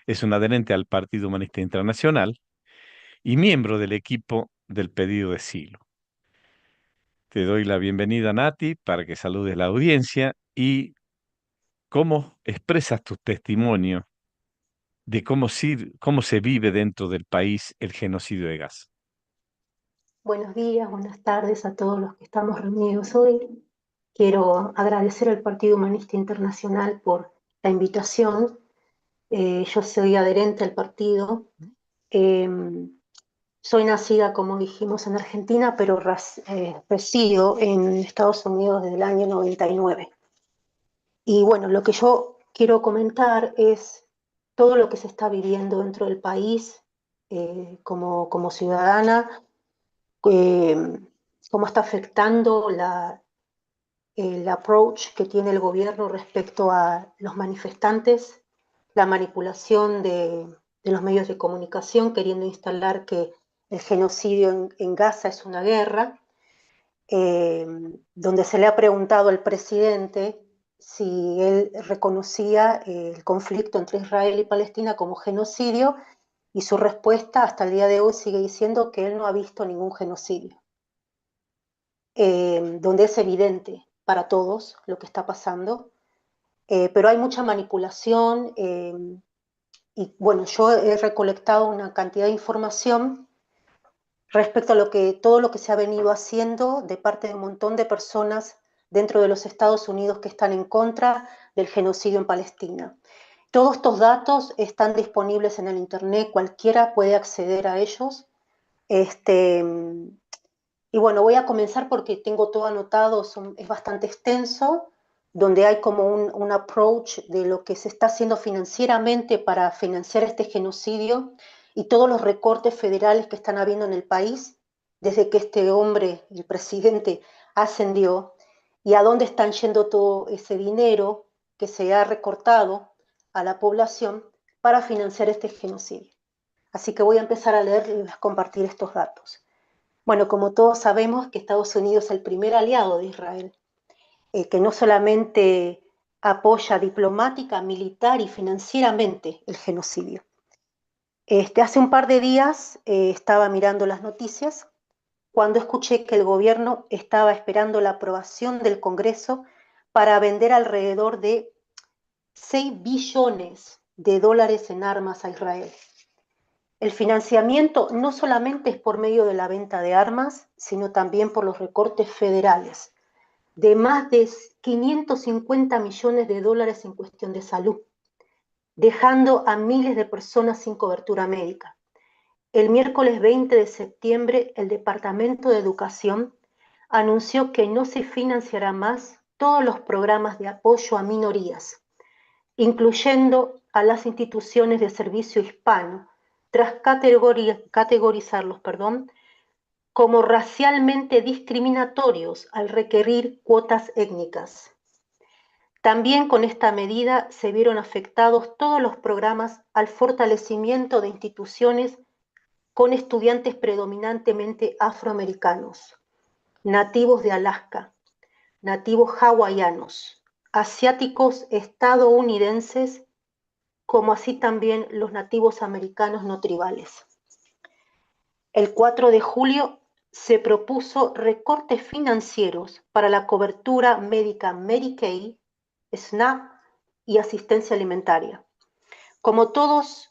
Es un adherente al Partido Humanista Internacional y miembro del equipo del pedido de asilo. Te doy la bienvenida, Nati, para que saludes a la audiencia y cómo expresas tu testimonio de cómo se vive dentro del país el genocidio de Gaza. Buenos días, buenas tardes a todos los que estamos reunidos hoy. Quiero agradecer al Partido Humanista Internacional por la invitación. Yo soy adherente al partido. Eh, Soy nacida, como dijimos, en Argentina, pero resido en Estados Unidos desde el año 99. Y bueno, lo que yo quiero comentar es todo lo que se está viviendo dentro del país como ciudadana, eh, cómo está afectando el approach que tiene el gobierno respecto a los manifestantes, la manipulación de los medios de comunicación, queriendo instalar que el genocidio en Gaza es una guerra, eh, donde se le ha preguntado al presidente si él reconocía el conflicto entre Israel y Palestina como genocidio, y su respuesta hasta el día de hoy sigue diciendo que él no ha visto ningún genocidio. Donde es evidente para todos lo que está pasando, pero hay mucha manipulación y bueno, yo he recolectado una cantidad de información respecto a todo lo que se ha venido haciendo de parte de un montón de personas dentro de los Estados Unidos que están en contra del genocidio en Palestina. Todos estos datos están disponibles en el Internet, cualquiera puede acceder a ellos. Y bueno, voy a comenzar porque tengo todo anotado, es bastante extenso, donde hay como un approach de lo que se está haciendo financieramente para financiar este genocidio y todos los recortes federales que están habiendo en el país desde que este hombre, el presidente, ascendió, y a dónde están yendo todo ese dinero que se ha recortado a la población para financiar este genocidio. Así que voy a empezar a leer y a compartir estos datos. Bueno, como todos sabemos que Estados Unidos es el primer aliado de Israel, que no solamente apoya diplomática, militar y financieramente el genocidio. Hace un par de días estaba mirando las noticias cuando escuché que el gobierno estaba esperando la aprobación del Congreso para vender alrededor de 6 billones de dólares en armas a Israel. El financiamiento no solamente es por medio de la venta de armas, sino también por los recortes federales, de más de 550 millones de dólares en cuestión de salud, dejando a miles de personas sin cobertura médica. El miércoles 20 de septiembre, el Departamento de Educación anunció que no se financiará más todos los programas de apoyo a minorías, incluyendo a las instituciones de servicio hispano, tras categorizarlos como racialmente discriminatorios al requerir cuotas étnicas. También con esta medida se vieron afectados todos los programas al fortalecimiento de instituciones con estudiantes predominantemente afroamericanos, nativos de Alaska, nativos hawaianos, asiáticos estadounidenses, como así también los nativos americanos no tribales. El 4 de julio se propuso recortes financieros para la cobertura médica Medicaid, SNAP y asistencia alimentaria. Como todos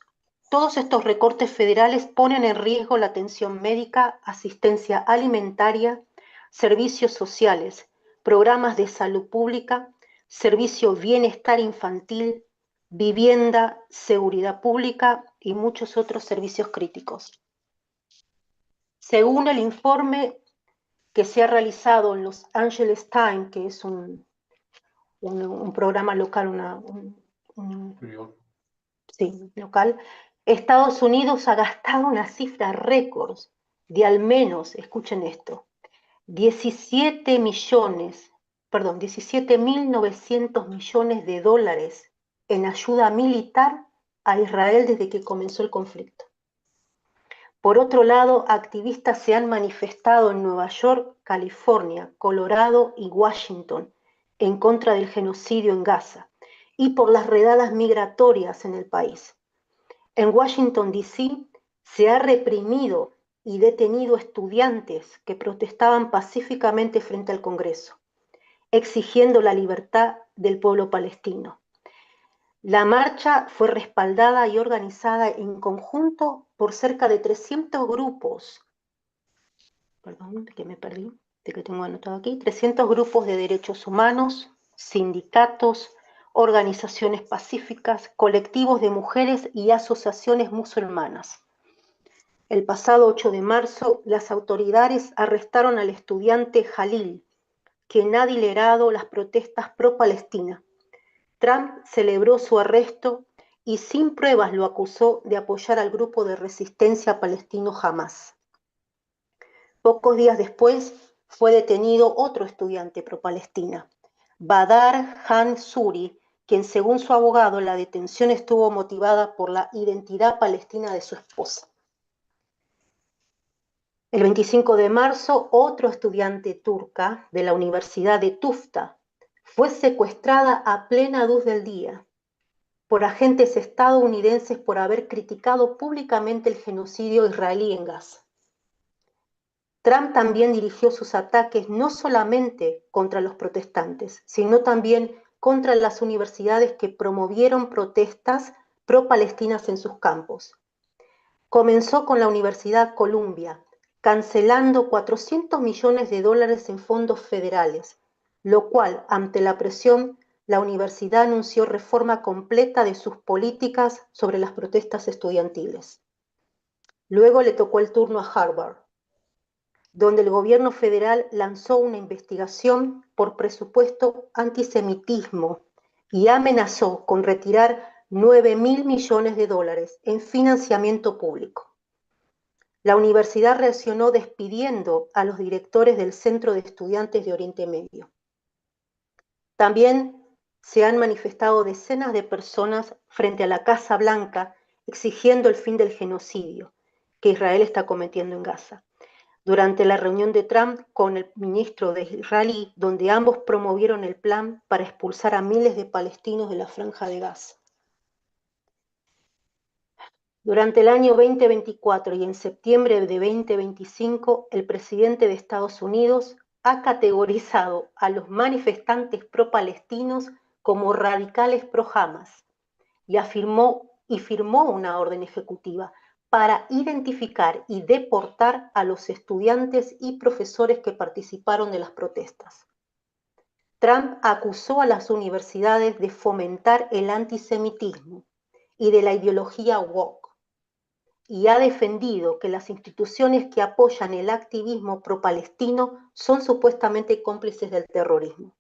estos recortes federales ponen en riesgo la atención médica, asistencia alimentaria, servicios sociales, programas de salud pública, servicio bienestar infantil, vivienda, seguridad pública y muchos otros servicios críticos. Según el informe que se ha realizado en Los Angeles Times, que es un programa local, sí, local, Estados Unidos ha gastado una cifra récord de al menos, escuchen esto, 17.900 millones de dólares en ayuda militar a Israel desde que comenzó el conflicto. Por otro lado, activistas se han manifestado en Nueva York, California, Colorado y Washington en contra del genocidio en Gaza y por las redadas migratorias en el país. En Washington, D.C., se ha reprimido y detenido estudiantes que protestaban pacíficamente frente al Congreso, exigiendo la libertad del pueblo palestino. La marcha fue respaldada y organizada en conjunto por cerca de 300 grupos, .300 grupos de derechos humanos, sindicatos, organizaciones pacíficas, colectivos de mujeres y asociaciones musulmanas. El pasado 8 de marzo, las autoridades arrestaron al estudiante Jalil, quien ha liderado las protestas pro-Palestina. Trump celebró su arresto y sin pruebas lo acusó de apoyar al grupo de resistencia palestino Hamás. Pocos días después fue detenido otro estudiante pro-Palestina, Badar Hansuri, quien según su abogado la detención estuvo motivada por la identidad palestina de su esposa. El 25 de marzo, otro estudiante turca de la Universidad de Tufta fue secuestrada a plena luz del día por agentes estadounidenses por haber criticado públicamente el genocidio israelí en Gaza. Trump también dirigió sus ataques no solamente contra los protestantes, sino también contra las universidades que promovieron protestas pro-palestinas en sus campos. Comenzó con la Universidad Columbia, cancelando 400 millones de dólares en fondos federales, lo cual, ante la presión, la universidad anunció reforma completa de sus políticas sobre las protestas estudiantiles. Luego le tocó el turno a Harvard, donde el gobierno federal lanzó una investigación por presupuesto antisemitismo y amenazó con retirar 9.000 millones de dólares en financiamiento público. La universidad reaccionó despidiendo a los directores del Centro de Estudiantes de Oriente Medio. También se han manifestado decenas de personas frente a la Casa Blanca exigiendo el fin del genocidio que Israel está cometiendo en Gaza. Durante la reunión de Trump con el ministro de israelí, donde ambos promovieron el plan para expulsar a miles de palestinos de la Franja de Gaza. Durante el año 2024 y en septiembre de 2025, el presidente de Estados Unidos ha categorizado a los manifestantes pro-palestinos como radicales pro-Hamas y firmó una orden ejecutiva para identificar y deportar a los estudiantes y profesores que participaron de las protestas. Trump acusó a las universidades de fomentar el antisemitismo y de la ideología woke, y ha defendido que las instituciones que apoyan el activismo pro-palestino son supuestamente cómplices del terrorismo.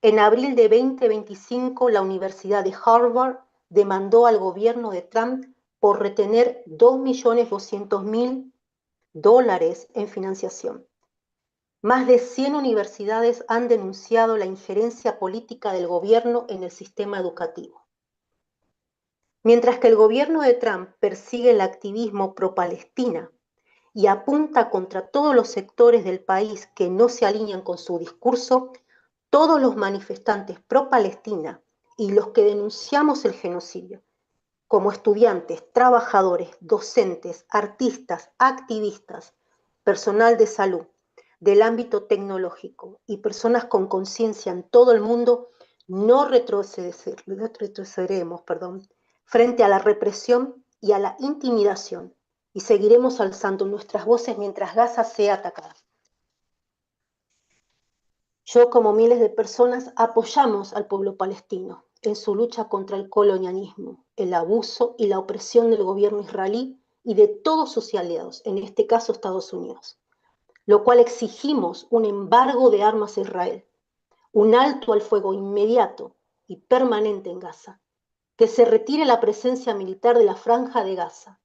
En abril de 2025, la Universidad de Harvard demandó al gobierno de Trump por retener $2.200.000 en financiación. Más de 100 universidades han denunciado la injerencia política del gobierno en el sistema educativo. Mientras que el gobierno de Trump persigue el activismo pro-Palestina y apunta contra todos los sectores del país que no se alinean con su discurso, todos los manifestantes pro-Palestina y los que denunciamos el genocidio, como estudiantes, trabajadores, docentes, artistas, activistas, personal de salud, del ámbito tecnológico y personas con conciencia en todo el mundo, no retrocederemos, frente a la represión y a la intimidación, y seguiremos alzando nuestras voces mientras Gaza sea atacada. Yo, como miles de personas, apoyamos al pueblo palestino en su lucha contra el colonialismo el abuso y la opresión del gobierno israelí y de todos sus aliados, en este caso Estados Unidos, lo cual exigimos un embargo de armas a Israel, un alto al fuego inmediato y permanente en Gaza, que se retire la presencia militar de la franja de Gaza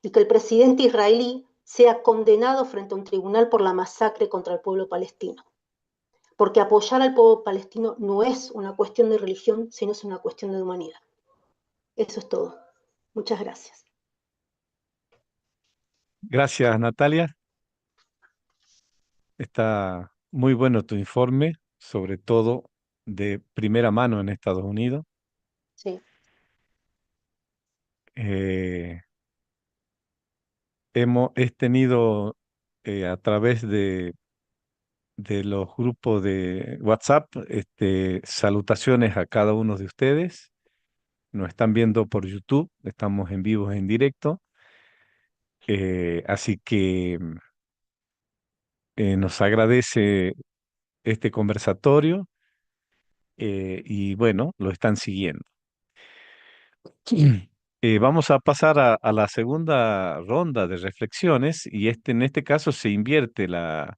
y que el presidente israelí sea condenado frente a un tribunal por la masacre contra el pueblo palestino. Porque apoyar al pueblo palestino no es una cuestión de religión, sino es una cuestión de humanidad. Eso es todo. Muchas gracias. Gracias, Natalia. Está muy bueno tu informe, sobre todo de primera mano en Estados Unidos. Sí. Eh, he tenido a través de los grupos de WhatsApp salutaciones a cada uno de ustedes. Nos están viendo por YouTube, estamos en vivo, en directo. Así que nos agradece este conversatorio y bueno, lo están siguiendo. Vamos a pasar a la segunda ronda de reflexiones y en este caso se invierte la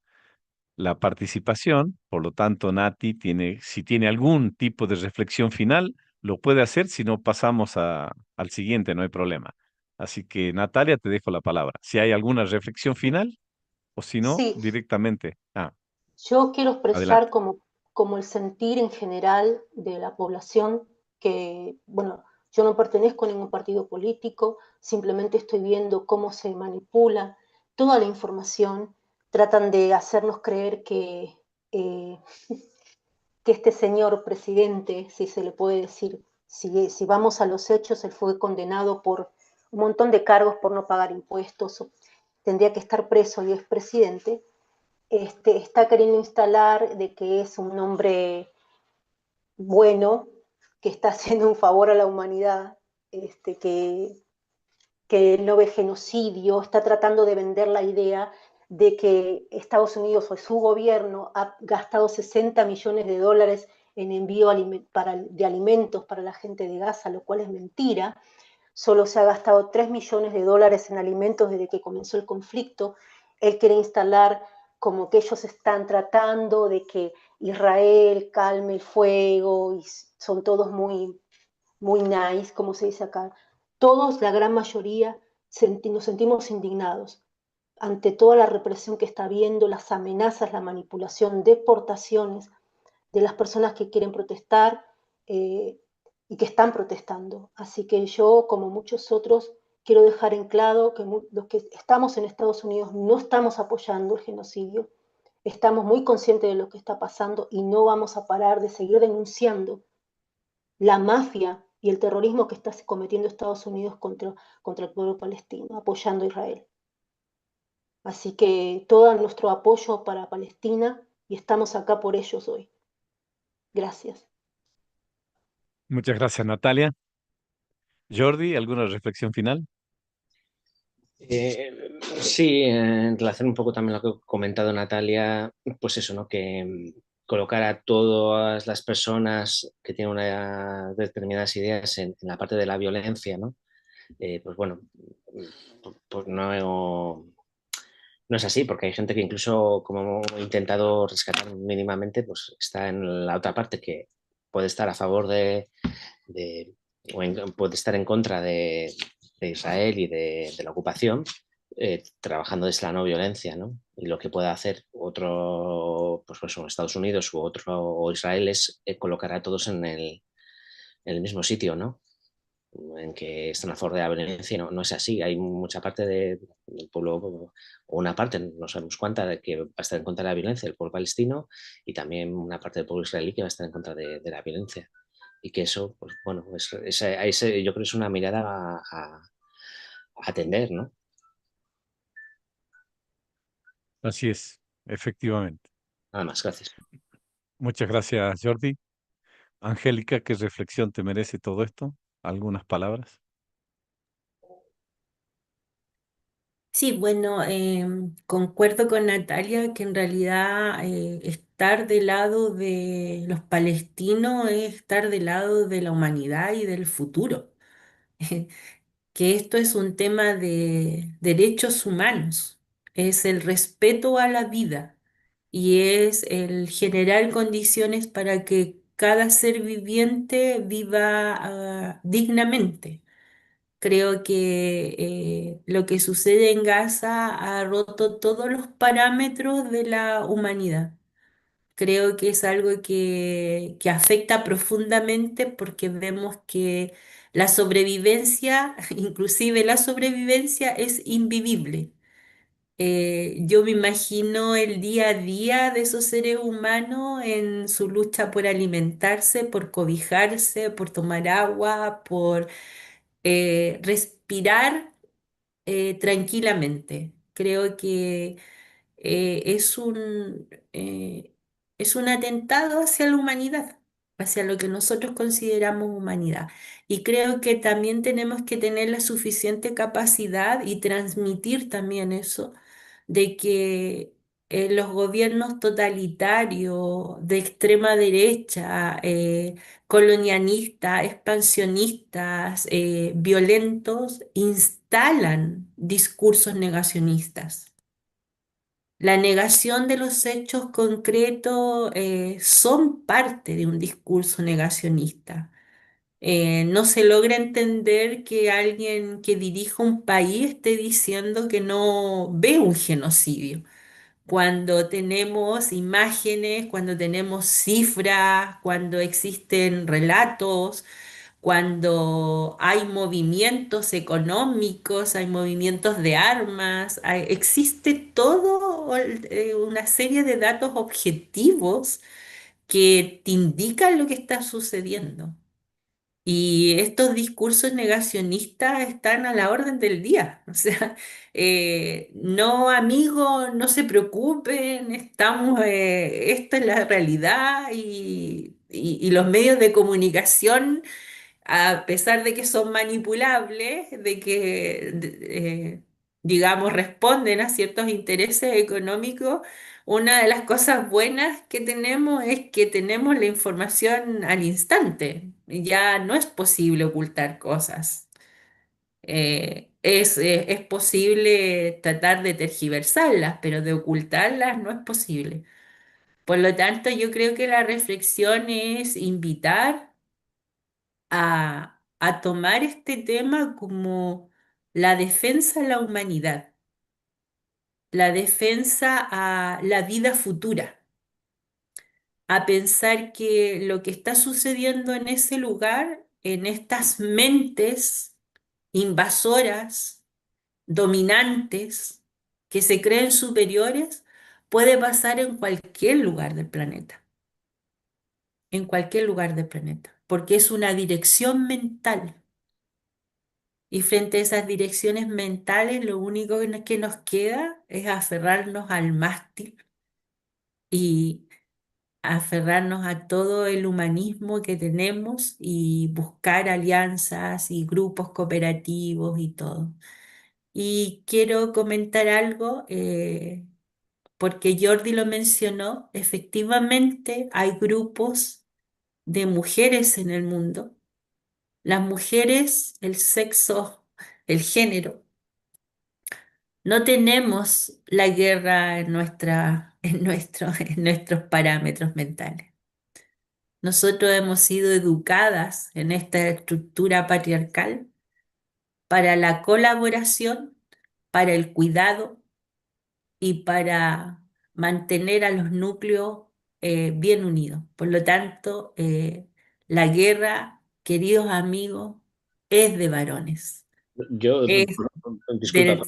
participación, por lo tanto Nati si tiene algún tipo de reflexión final, lo puede hacer, si no pasamos al siguiente, no hay problema. Así que Natalia, te dejo la palabra. Si hay alguna reflexión final o si no, Sí, directamente. yo quiero expresar Adelante. como el sentir en general de la población que, bueno, yo no pertenezco a ningún partido político, simplemente estoy viendo cómo se manipula toda la información, tratan de hacernos creer eh, que este señor presidente, si se le puede decir, si vamos a los hechos, él fue condenado por un montón de cargos por no pagar impuestos, tendría que estar preso y es presidente, está queriendo instalar de que es un hombre bueno, que está haciendo un favor a la humanidad, este, que no ve genocidio, está tratando de vender la idea de que Estados Unidos o su gobierno ha gastado 60 millones de dólares en envío de alimentos para la gente de Gaza, lo cual es mentira. Solo se ha gastado 3 millones de dólares en alimentos desde que comenzó el conflicto. Él quiere instalar como que ellos están tratando de que Israel calme el fuego y son todos muy nice, como se dice acá. Todos, la gran mayoría, nos sentimos indignados ante toda la represión que está habiendo, las amenazas, la manipulación, deportaciones de las personas que quieren protestar eh, y que están protestando. Así que yo, como muchos otros, quiero dejar en claro que los que estamos en Estados Unidos no estamos apoyando el genocidio, estamos muy conscientes de lo que está pasando y no vamos a parar de seguir denunciando la mafia y el terrorismo que está cometiendo Estados Unidos contra el pueblo palestino, apoyando a Israel. Así que todo nuestro apoyo para Palestina y estamos acá por ellos hoy. Gracias. Muchas gracias, Natalia. Jordi, ¿alguna reflexión final? Sí, en relación un poco también a lo que ha comentado Natalia, pues eso, ¿no? Que colocar a todas las personas que tienen determinadas ideas en la parte de la violencia, ¿no? Pues bueno, pues no es así, porque hay gente que incluso, como hemos intentado rescatar mínimamente, pues está en la otra parte que puede estar a favor de puede estar en contra de Israel y de la ocupación, trabajando desde la no violencia, ¿no? Y lo que puede hacer pues Estados Unidos u otro, o Israel es colocar a todos en el mismo sitio, ¿no? En que están a favor de la violencia, no, no es así. Hay mucha parte del pueblo, o una parte, no sabemos cuánta, de que va a estar en contra de la violencia del pueblo palestino y también una parte del pueblo israelí que va a estar en contra de la violencia. Y que eso, pues bueno, yo creo que es una mirada a atender, ¿no? Así es, efectivamente. Nada más, gracias. Muchas gracias, Jordi. Angélica, ¿qué reflexión te merece todo esto? ¿Algunas palabras? Sí, bueno, concuerdo con Natalia que en realidad estar del lado de los palestinos es estar del lado de la humanidad y del futuro. que esto es un tema de derechos humanos, es el respeto a la vida y es el generar condiciones para que cada ser viviente viva dignamente. Creo que lo que sucede en Gaza ha roto todos los parámetros de la humanidad. Creo que es algo que afecta profundamente porque vemos que la sobrevivencia, inclusive la sobrevivencia, es invivible. Yo me imagino el día a día de esos seres humanos en su lucha por alimentarse, por cobijarse, por tomar agua, por respirar tranquilamente. Creo que es eh, es un atentado hacia la humanidad, hacia lo que nosotros consideramos humanidad. Y creo que también tenemos que tener la suficiente capacidad y transmitir también eso, de que los gobiernos totalitarios de extrema derecha, colonialistas, expansionistas, violentos, instalan discursos negacionistas. La negación de los hechos concretos son parte de un discurso negacionista. No se logra entender que alguien que dirija un país esté diciendo que no ve un genocidio cuando tenemos imágenes, cuando tenemos cifras, cuando existen relatos, cuando hay movimientos económicos, hay movimientos de armas, existe todo una serie de datos objetivos que te indican lo que está sucediendo. Y estos discursos negacionistas están a la orden del día. O sea, no, amigos, no se preocupen, estamos, esta es la realidad y los medios de comunicación, a pesar de que son manipulables, de que, digamos, responden a ciertos intereses económicos, una de las cosas buenas que tenemos es que tenemos la información al instante. Ya no es posible ocultar cosas. Es posible tratar de tergiversarlas, pero de ocultarlas no es posible. Por lo tanto, yo creo que la reflexión es invitar a tomar este tema como la defensa a la humanidad, la defensa a la vida futura, a pensar que lo que está sucediendo en ese lugar, en estas mentes invasoras, dominantes, que se creen superiores, puede pasar en cualquier lugar del planeta, en cualquier lugar del planeta, porque es una dirección mental. Y frente a esas direcciones mentales, lo único que nos queda es aferrarnos al mástil y aferrarnos a todo el humanismo que tenemos y buscar alianzas y grupos cooperativos y todo. Y quiero comentar algo, porque Jordi lo mencionó, efectivamente hay grupos de mujeres en el mundo. Las mujeres, el sexo, el género, no tenemos la guerra en en nuestros parámetros mentales. Nosotros hemos sido educadas en esta estructura patriarcal para la colaboración, para el cuidado y para mantener a los núcleos bien unidos. Por lo tanto, la guerra, queridos amigos, es de varones, Yo, es disculpa, del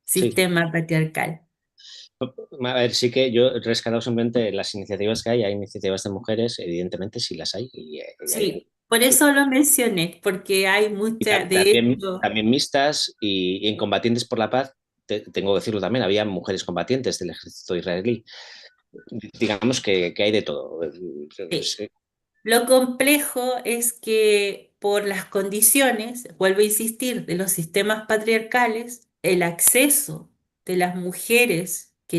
sí. sistema patriarcal. A ver, sí que yo he rescatado simplemente las iniciativas que hay iniciativas de mujeres, evidentemente sí las hay. Sí, por eso lo mencioné, porque hay Y mucha, de también, hecho, también mixtas y en Combatientes por la Paz, tengo que decirlo también, había mujeres combatientes del ejército israelí. Digamos que hay de todo. sí. Lo complejo es que por las condiciones, vuelvo a insistir, de los sistemas patriarcales, el acceso de las mujeres que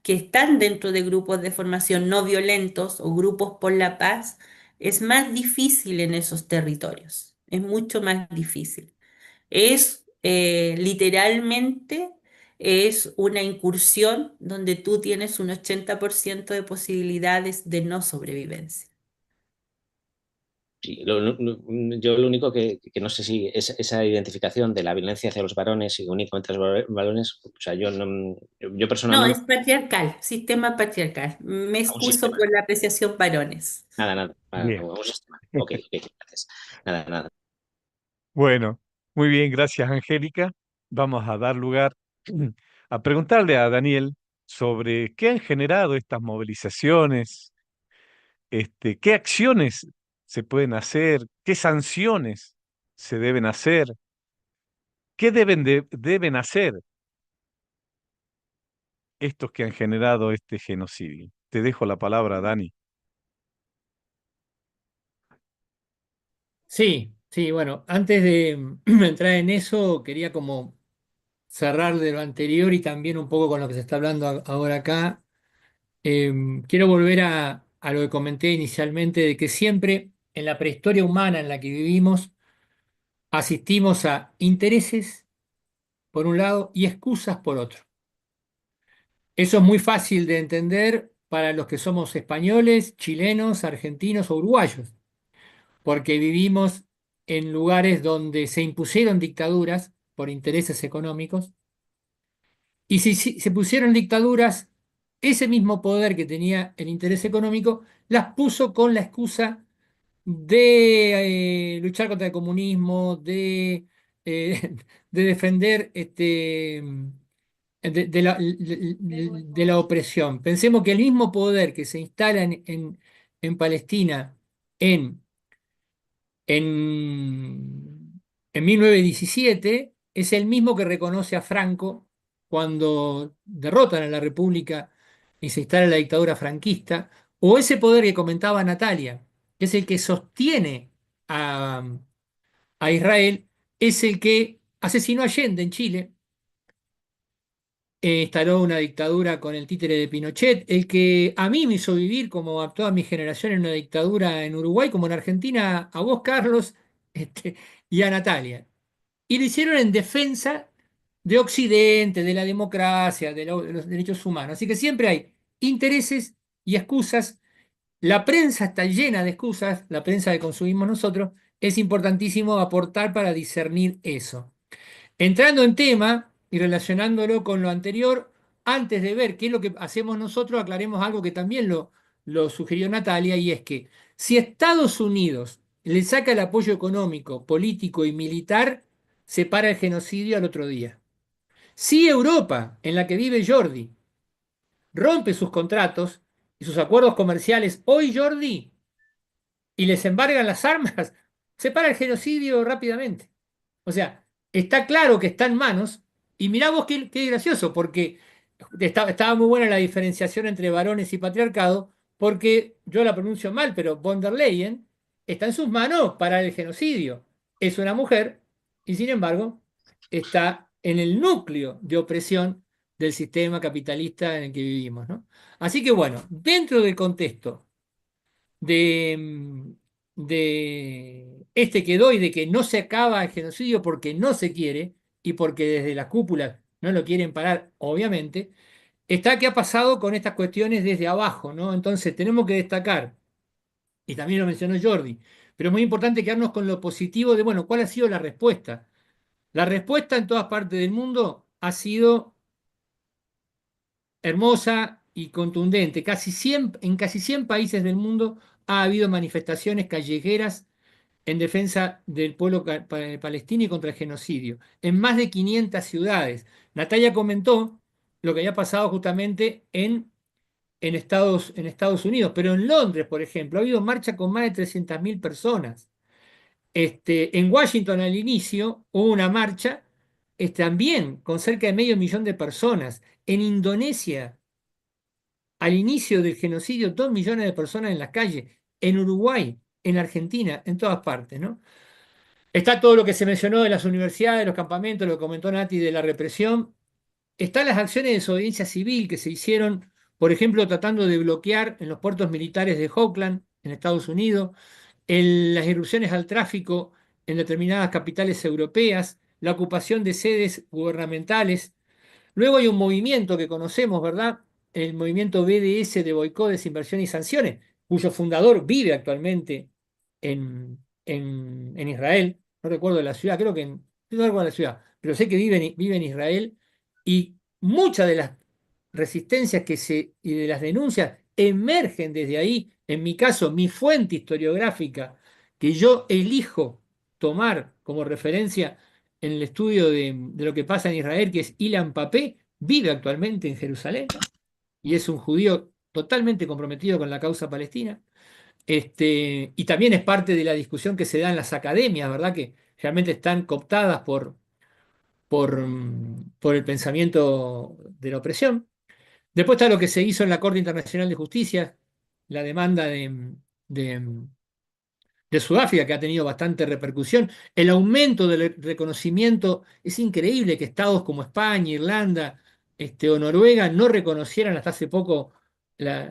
están dentro de grupos de formación no violentos o grupos por la paz es más difícil en esos territorios. es mucho más difícil. Es literalmente, es una incursión donde tú tienes un 80% de posibilidades de no sobrevivencia. Sí, yo lo único que no sé si esa identificación de la violencia hacia los varones y únicamente los varones, o sea, yo No, personalmente, es patriarcal, sistema patriarcal. Me a un excuso sistema, por la apreciación varones. nada, nada, a Bien. un sistema. Ok, ok, gracias. Nada, nada. Bueno, muy bien, gracias, Angélica. Vamos a dar lugar a preguntarle a Daniel sobre qué han generado estas movilizaciones, qué acciones se pueden hacer, qué sanciones se deben hacer, qué deben hacer estos que han generado este genocidio. Te dejo la palabra, Dani. Sí, sí, bueno, antes de entrar en eso, quería como cerrar de lo anterior y también un poco con lo que se está hablando ahora acá. Quiero volver a lo que comenté inicialmente, de que siempre en la prehistoria humana en la que vivimos asistimos a intereses por un lado y excusas por otro. Eso es muy fácil de entender para los que somos españoles, chilenos, argentinos o uruguayos, porque vivimos en lugares donde se impusieron dictaduras por intereses económicos, y si se pusieron dictaduras, ese mismo poder que tenía el interés económico las puso con la excusa de luchar contra el comunismo, eh, de defender de la opresión. Pensemos que el mismo poder que se instala en Palestina en, en 1917 es el mismo que reconoce a Franco cuando derrotan a la República y se instala la dictadura franquista, o ese poder que comentaba Natalia, que es el que sostiene a Israel, es el que asesinó a Allende en Chile, instaló una dictadura con el títere de Pinochet, el que a mí me hizo vivir, como a toda mi generación, en una dictadura en Uruguay, como en Argentina, a vos, Carlos, y a Natalia. Y lo hicieron en defensa de Occidente, de la democracia, de los derechos humanos. Así que siempre hay intereses y excusas. La prensa está llena de excusas, la prensa que consumimos nosotros. Es importantísimo aportar para discernir eso. Entrando en tema y relacionándolo con lo anterior, antes de ver qué es lo que hacemos nosotros, aclaremos algo que también lo sugirió Natalia, y es que si Estados Unidos le saca el apoyo económico, político y militar, se para el genocidio al otro día. Si Europa, en la que vive Jordi, rompe sus contratos y sus acuerdos comerciales hoy, Jordi, y les embargan las armas, se para el genocidio rápidamente. O sea, está claro que está en manos, y mirá vos qué gracioso, porque estaba muy buena la diferenciación entre varones y patriarcado, porque yo la pronuncio mal, pero von der Leyen está en sus manos para el genocidio. Es una mujer y sin embargo está en el núcleo de opresión del sistema capitalista en el que vivimos, ¿no? Así que bueno, dentro del contexto de este que doy, de que no se acaba el genocidio porque no se quiere y porque desde la cúpula no lo quieren parar, obviamente, está qué ha pasado con estas cuestiones desde abajo, ¿no? Entonces tenemos que destacar, y también lo mencionó Jordi, pero es muy importante quedarnos con lo positivo de, bueno, ¿cuál ha sido la respuesta? La respuesta en todas partes del mundo ha sido hermosa y contundente. En casi 100 países del mundo ha habido manifestaciones callejeras en defensa del pueblo palestino y contra el genocidio, en más de 500 ciudades. Natalia comentó lo que había pasado justamente en Estados Unidos, pero en Londres, por ejemplo, ha habido marcha con más de 300.000 personas. En Washington al inicio hubo una marcha también con cerca de medio millón de personas. En Indonesia, al inicio del genocidio, 2 millones de personas en las calles. En Uruguay, en Argentina, en todas partes, ¿no? Está todo lo que se mencionó de las universidades, de los campamentos, lo que comentó Nati de la represión. Están las acciones de desobediencia civil que se hicieron, por ejemplo, tratando de bloquear en los puertos militares de Oakland, en Estados Unidos, las irrupciones al tráfico en determinadas capitales europeas, la ocupación de sedes gubernamentales. Luego hay un movimiento que conocemos, ¿verdad? El movimiento BDS de boicot, desinversión y sanciones, cuyo fundador vive actualmente en Israel. No recuerdo la ciudad, no recuerdo la ciudad, pero sé que vive en Israel. Y muchas de las resistencias y de las denuncias emergen desde ahí. En mi caso, mi fuente historiográfica, que yo elijo tomar como referencia en el estudio de lo que pasa en Israel, que es Ilan Papé, vive actualmente en Jerusalén y es un judío totalmente comprometido con la causa palestina. Y también es parte de la discusión que se da en las academias, ¿verdad? Que realmente están cooptadas por el pensamiento de la opresión. Después está lo que se hizo en la Corte Internacional de Justicia, la demanda de de Sudáfrica, que ha tenido bastante repercusión. El aumento del reconocimiento, es increíble que estados como España, Irlanda, o Noruega no reconocieran hasta hace poco la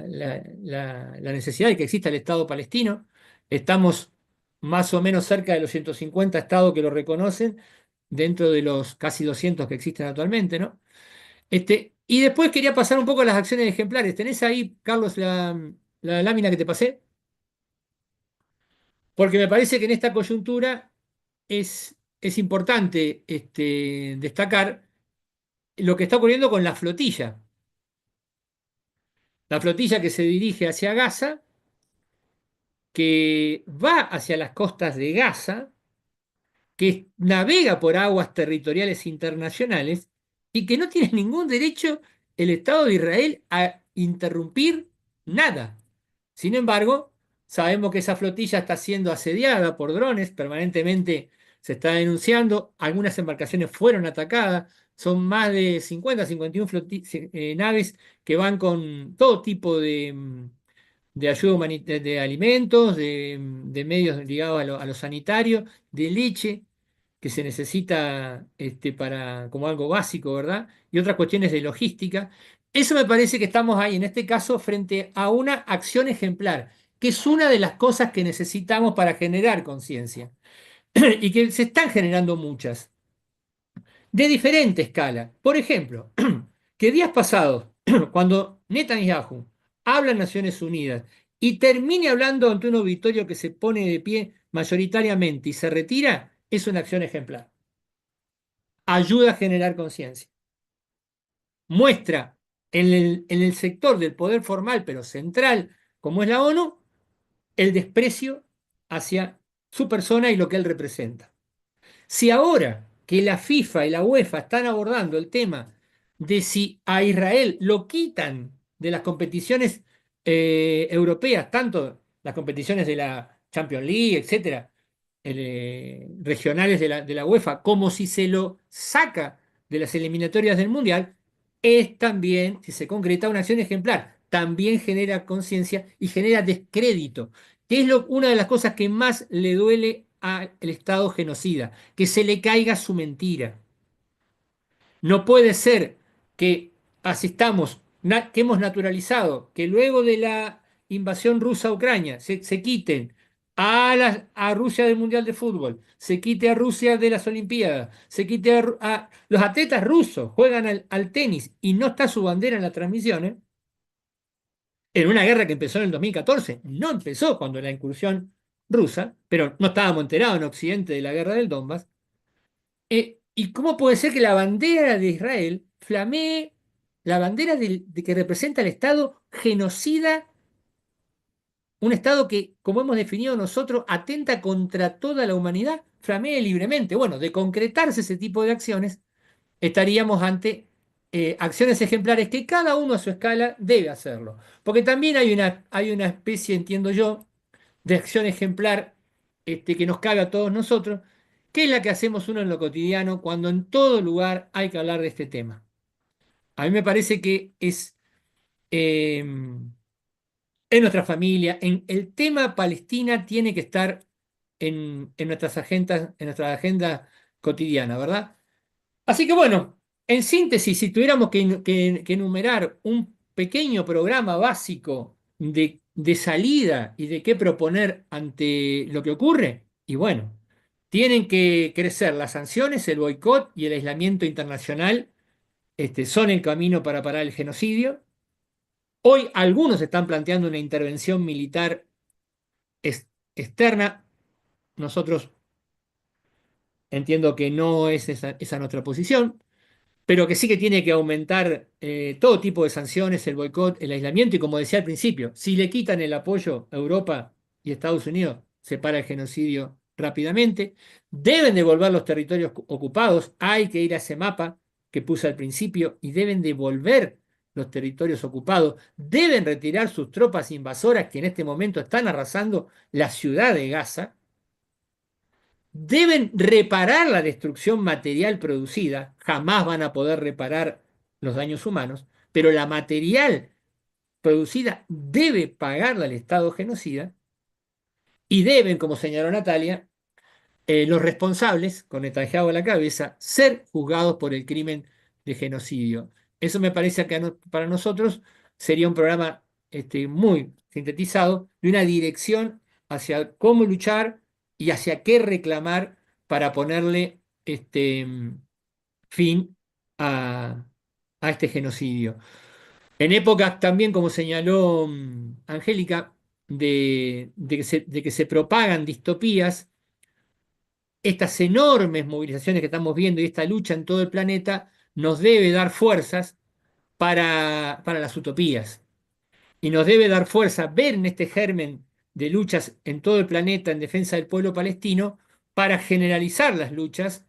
necesidad de que exista el Estado palestino. Estamos más o menos cerca de los 150 estados que lo reconocen, dentro de los casi 200 que existen actualmente, ¿no? Y después quería pasar un poco a las acciones ejemplares. ¿Tenés ahí, Carlos, la lámina que te pasé? Porque me parece que en esta coyuntura es importante destacar lo que está ocurriendo con la flotilla. La flotilla que se dirige hacia Gaza, que va hacia las costas de Gaza, que navega por aguas territoriales internacionales y que no tiene ningún derecho el Estado de Israel a interrumpir nada. Sin embargo, sabemos que esa flotilla está siendo asediada por drones, permanentemente se está denunciando, algunas embarcaciones fueron atacadas, son más de 50, 51 naves que van con todo tipo de ayuda humanitaria, de alimentos, de medios ligados a lo sanitario, de leche que se necesita como algo básico, ¿verdad? Y otras cuestiones de logística. Eso me parece que estamos ahí, en este caso, frente a una acción ejemplar, que es una de las cosas que necesitamos para generar conciencia. Y que se están generando muchas, de diferente escala. Por ejemplo, que días pasados, cuando Netanyahu habla en Naciones Unidas y termine hablando ante un auditorio que se pone de pie mayoritariamente y se retira, es una acción ejemplar. Ayuda a generar conciencia. Muestra en el sector del poder formal, pero central, como es la ONU, el desprecio hacia su persona y lo que él representa. Si ahora que la FIFA y la UEFA están abordando el tema de si a Israel lo quitan de las competiciones europeas, tanto las competiciones de la Champions League, etcétera, regionales de la UEFA, como si se lo saca de las eliminatorias del Mundial, es también, si se concreta, una acción ejemplar. También genera conciencia y genera descrédito, que es una de las cosas que más le duele al Estado genocida, que se le caiga su mentira. No puede ser que asistamos, que hemos naturalizado, que luego de la invasión rusa a Ucrania se quiten a Rusia del Mundial de Fútbol, se quite a Rusia de las Olimpiadas, se quite a los atletas rusos, juegan al tenis y no está su bandera en las transmisiones, en una guerra que empezó en el 2014. No empezó cuando la incursión rusa, pero no estábamos enterados en Occidente de la guerra del Donbass. ¿Y cómo puede ser que la bandera de Israel flamee, la bandera de que representa el Estado genocida, un Estado que, como hemos definido nosotros, atenta contra toda la humanidad, flamee libremente? Bueno, de concretarse ese tipo de acciones, estaríamos ante acciones ejemplares que cada uno a su escala debe hacerlo. Porque también hay una especie, entiendo yo, de acción ejemplar que nos cabe a todos nosotros, que es la que hacemos uno en lo cotidiano cuando en todo lugar hay que hablar de este tema. A mí me parece que es en nuestra familia, el tema Palestina tiene que estar en nuestras agendas, en nuestra agenda cotidiana, ¿verdad? Así que bueno, en síntesis, si tuviéramos que enumerar un pequeño programa básico de salida y de qué proponer ante lo que ocurre, y bueno, Tienen que crecer las sanciones, el boicot y el aislamiento internacional, son el camino para parar el genocidio. Hoy algunos están planteando una intervención militar externa. Nosotros entiendo que no es esa nuestra posición, pero que sí que tiene que aumentar todo tipo de sanciones, el boicot, el aislamiento, y como decía al principio, si le quitan el apoyo a Europa y Estados Unidos, se para el genocidio rápidamente. Deben devolver los territorios ocupados, hay que ir a ese mapa que puse al principio y deben devolver los territorios ocupados, deben retirar sus tropas invasoras que en este momento están arrasando la ciudad de Gaza, deben reparar la destrucción material producida, jamás van a poder reparar los daños humanos, pero la material producida debe pagarla al Estado genocida y deben, como señaló Natalia, los responsables, con Netanyahu a la cabeza, ser juzgados por el crimen de genocidio. Eso me parece que para nosotros sería un programa muy sintetizado de una dirección hacia cómo luchar y hacia qué reclamar para ponerle fin a este genocidio. En épocas también, como señaló Angélica, de que se propagan distopías, estas enormes movilizaciones que estamos viendo y esta lucha en todo el planeta nos debe dar fuerzas para las utopías. Y nos debe dar fuerza ver en este germen de luchas en todo el planeta en defensa del pueblo palestino para generalizar las luchas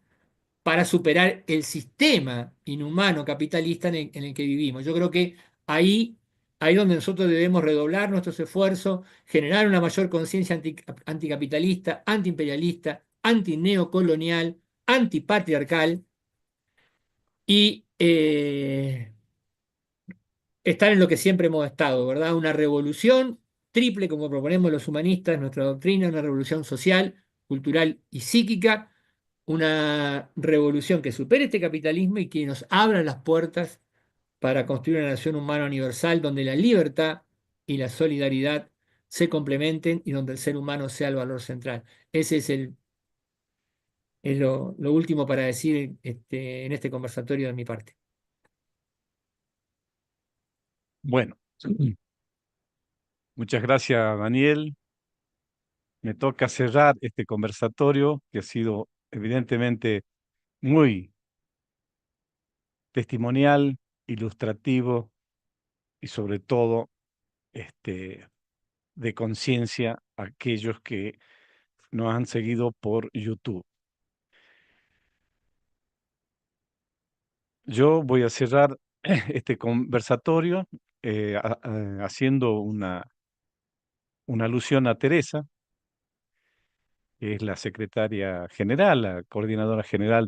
para superar el sistema inhumano capitalista en el que vivimos. Yo creo que ahí donde nosotros debemos redoblar nuestros esfuerzos, generar una mayor conciencia anticapitalista, antiimperialista, antineocolonial, antipatriarcal y estar en lo que siempre hemos estado, ¿verdad? Una revolución triple, como proponemos los humanistas, nuestra doctrina, una revolución social, cultural y psíquica, una revolución que supere este capitalismo y que nos abra las puertas para construir una nación humana universal donde la libertad y la solidaridad se complementen y donde el ser humano sea el valor central. Ese es lo último para decir en este conversatorio de mi parte. Bueno, muchas gracias, Daniel. Me toca cerrar este conversatorio que ha sido evidentemente muy testimonial, ilustrativo y sobre todo de conciencia a aquellos que nos han seguido por YouTube. Yo voy a cerrar este conversatorio haciendo una alusión a Teresa, que es la secretaria general, la coordinadora general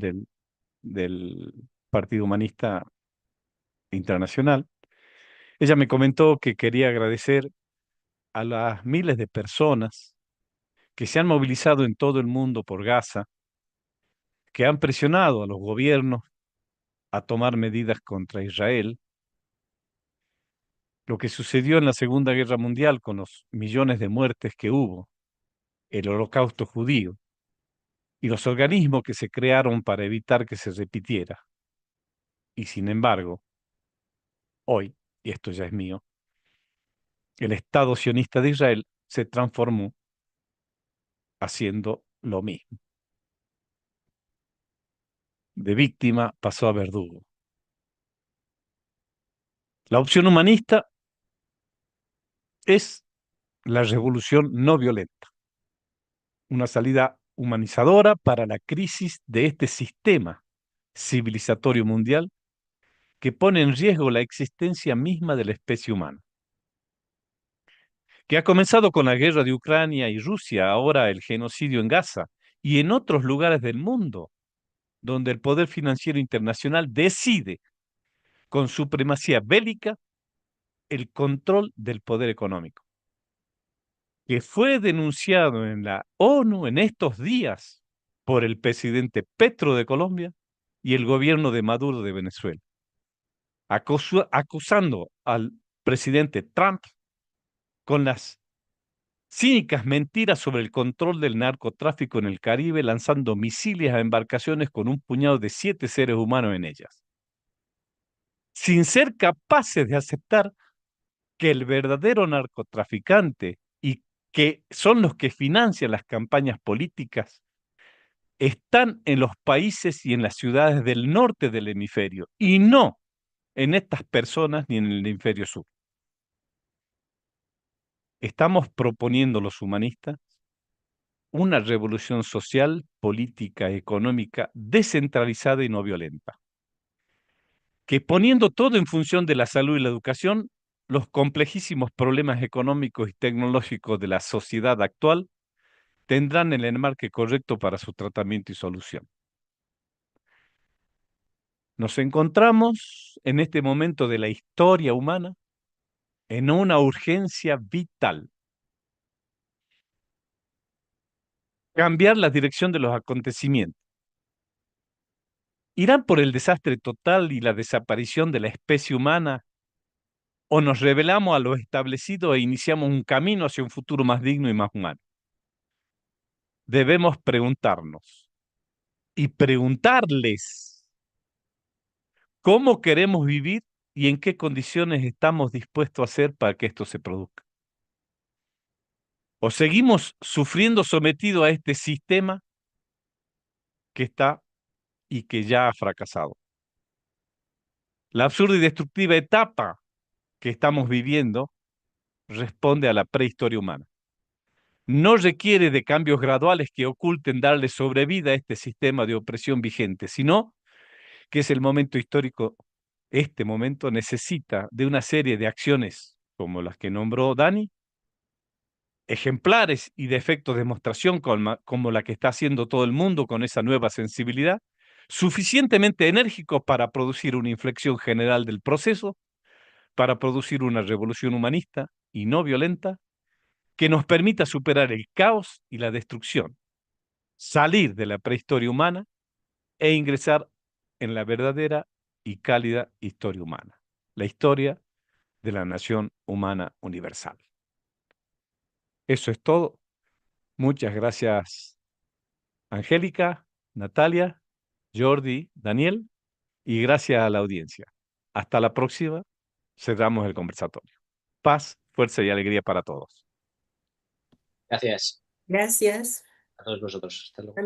del Partido Humanista Internacional. Ella me comentó que quería agradecer a las miles de personas que se han movilizado en todo el mundo por Gaza, que han presionado a los gobiernos a tomar medidas contra Israel. Lo que sucedió en la Segunda Guerra Mundial con los millones de muertes que hubo, el holocausto judío y los organismos que se crearon para evitar que se repitiera. Y sin embargo, hoy, y esto ya es mío, el Estado sionista de Israel se transformó haciendo lo mismo. De víctima pasó a verdugo. La opción humanista es la revolución no violenta, una salida humanizadora para la crisis de este sistema civilizatorio mundial que pone en riesgo la existencia misma de la especie humana, que ha comenzado con la guerra de Ucrania y Rusia, ahora el genocidio en Gaza y en otros lugares del mundo, donde el poder financiero internacional decide con supremacía bélica el control del poder económico, que fue denunciado en la ONU en estos días por el presidente Petro de Colombia y el gobierno de Maduro de Venezuela, acusando al presidente Trump con las Cínicas mentiras sobre el control del narcotráfico en el Caribe, lanzando misiles a embarcaciones con un puñado de 7 seres humanos en ellas, sin ser capaces de aceptar que el verdadero narcotraficante y que son los que financian las campañas políticas están en los países y en las ciudades del norte del hemisferio y no en estas personas ni en el hemisferio sur. Estamos proponiendo los humanistas una revolución social, política, económica, descentralizada y no violenta, que poniendo todo en función de la salud y la educación, los complejísimos problemas económicos y tecnológicos de la sociedad actual tendrán el enmarque correcto para su tratamiento y solución. Nos encontramos en este momento de la historia humana en una urgencia vital. Cambiar la dirección de los acontecimientos. ¿Irán por el desastre total y la desaparición de la especie humana? ¿O nos rebelamos a lo establecido e iniciamos un camino hacia un futuro más digno y más humano? Debemos preguntarnos y preguntarles cómo queremos vivir y en qué condiciones estamos dispuestos a hacer para que esto se produzca. ¿O seguimos sufriendo sometido a este sistema que está y que ya ha fracasado? La absurda y destructiva etapa que estamos viviendo responde a la prehistoria humana. No requiere de cambios graduales que oculten darle sobrevida a este sistema de opresión vigente, sino que es el momento histórico. Este momento necesita de una serie de acciones como las que nombró Dani, ejemplares y de efectos de demostración como la que está haciendo todo el mundo con esa nueva sensibilidad, suficientemente enérgicos para producir una inflexión general del proceso, para producir una revolución humanista y no violenta, que nos permita superar el caos y la destrucción, salir de la prehistoria humana e ingresar en la verdadera y cálida historia humana, la historia de la nación humana universal. Eso es todo. Muchas gracias, Angélica, Natalia, Jordi, Daniel, y gracias a la audiencia. Hasta la próxima. Cerramos el conversatorio. Paz, fuerza y alegría para todos. Gracias Gracias. a todos vosotros. Hasta luego. También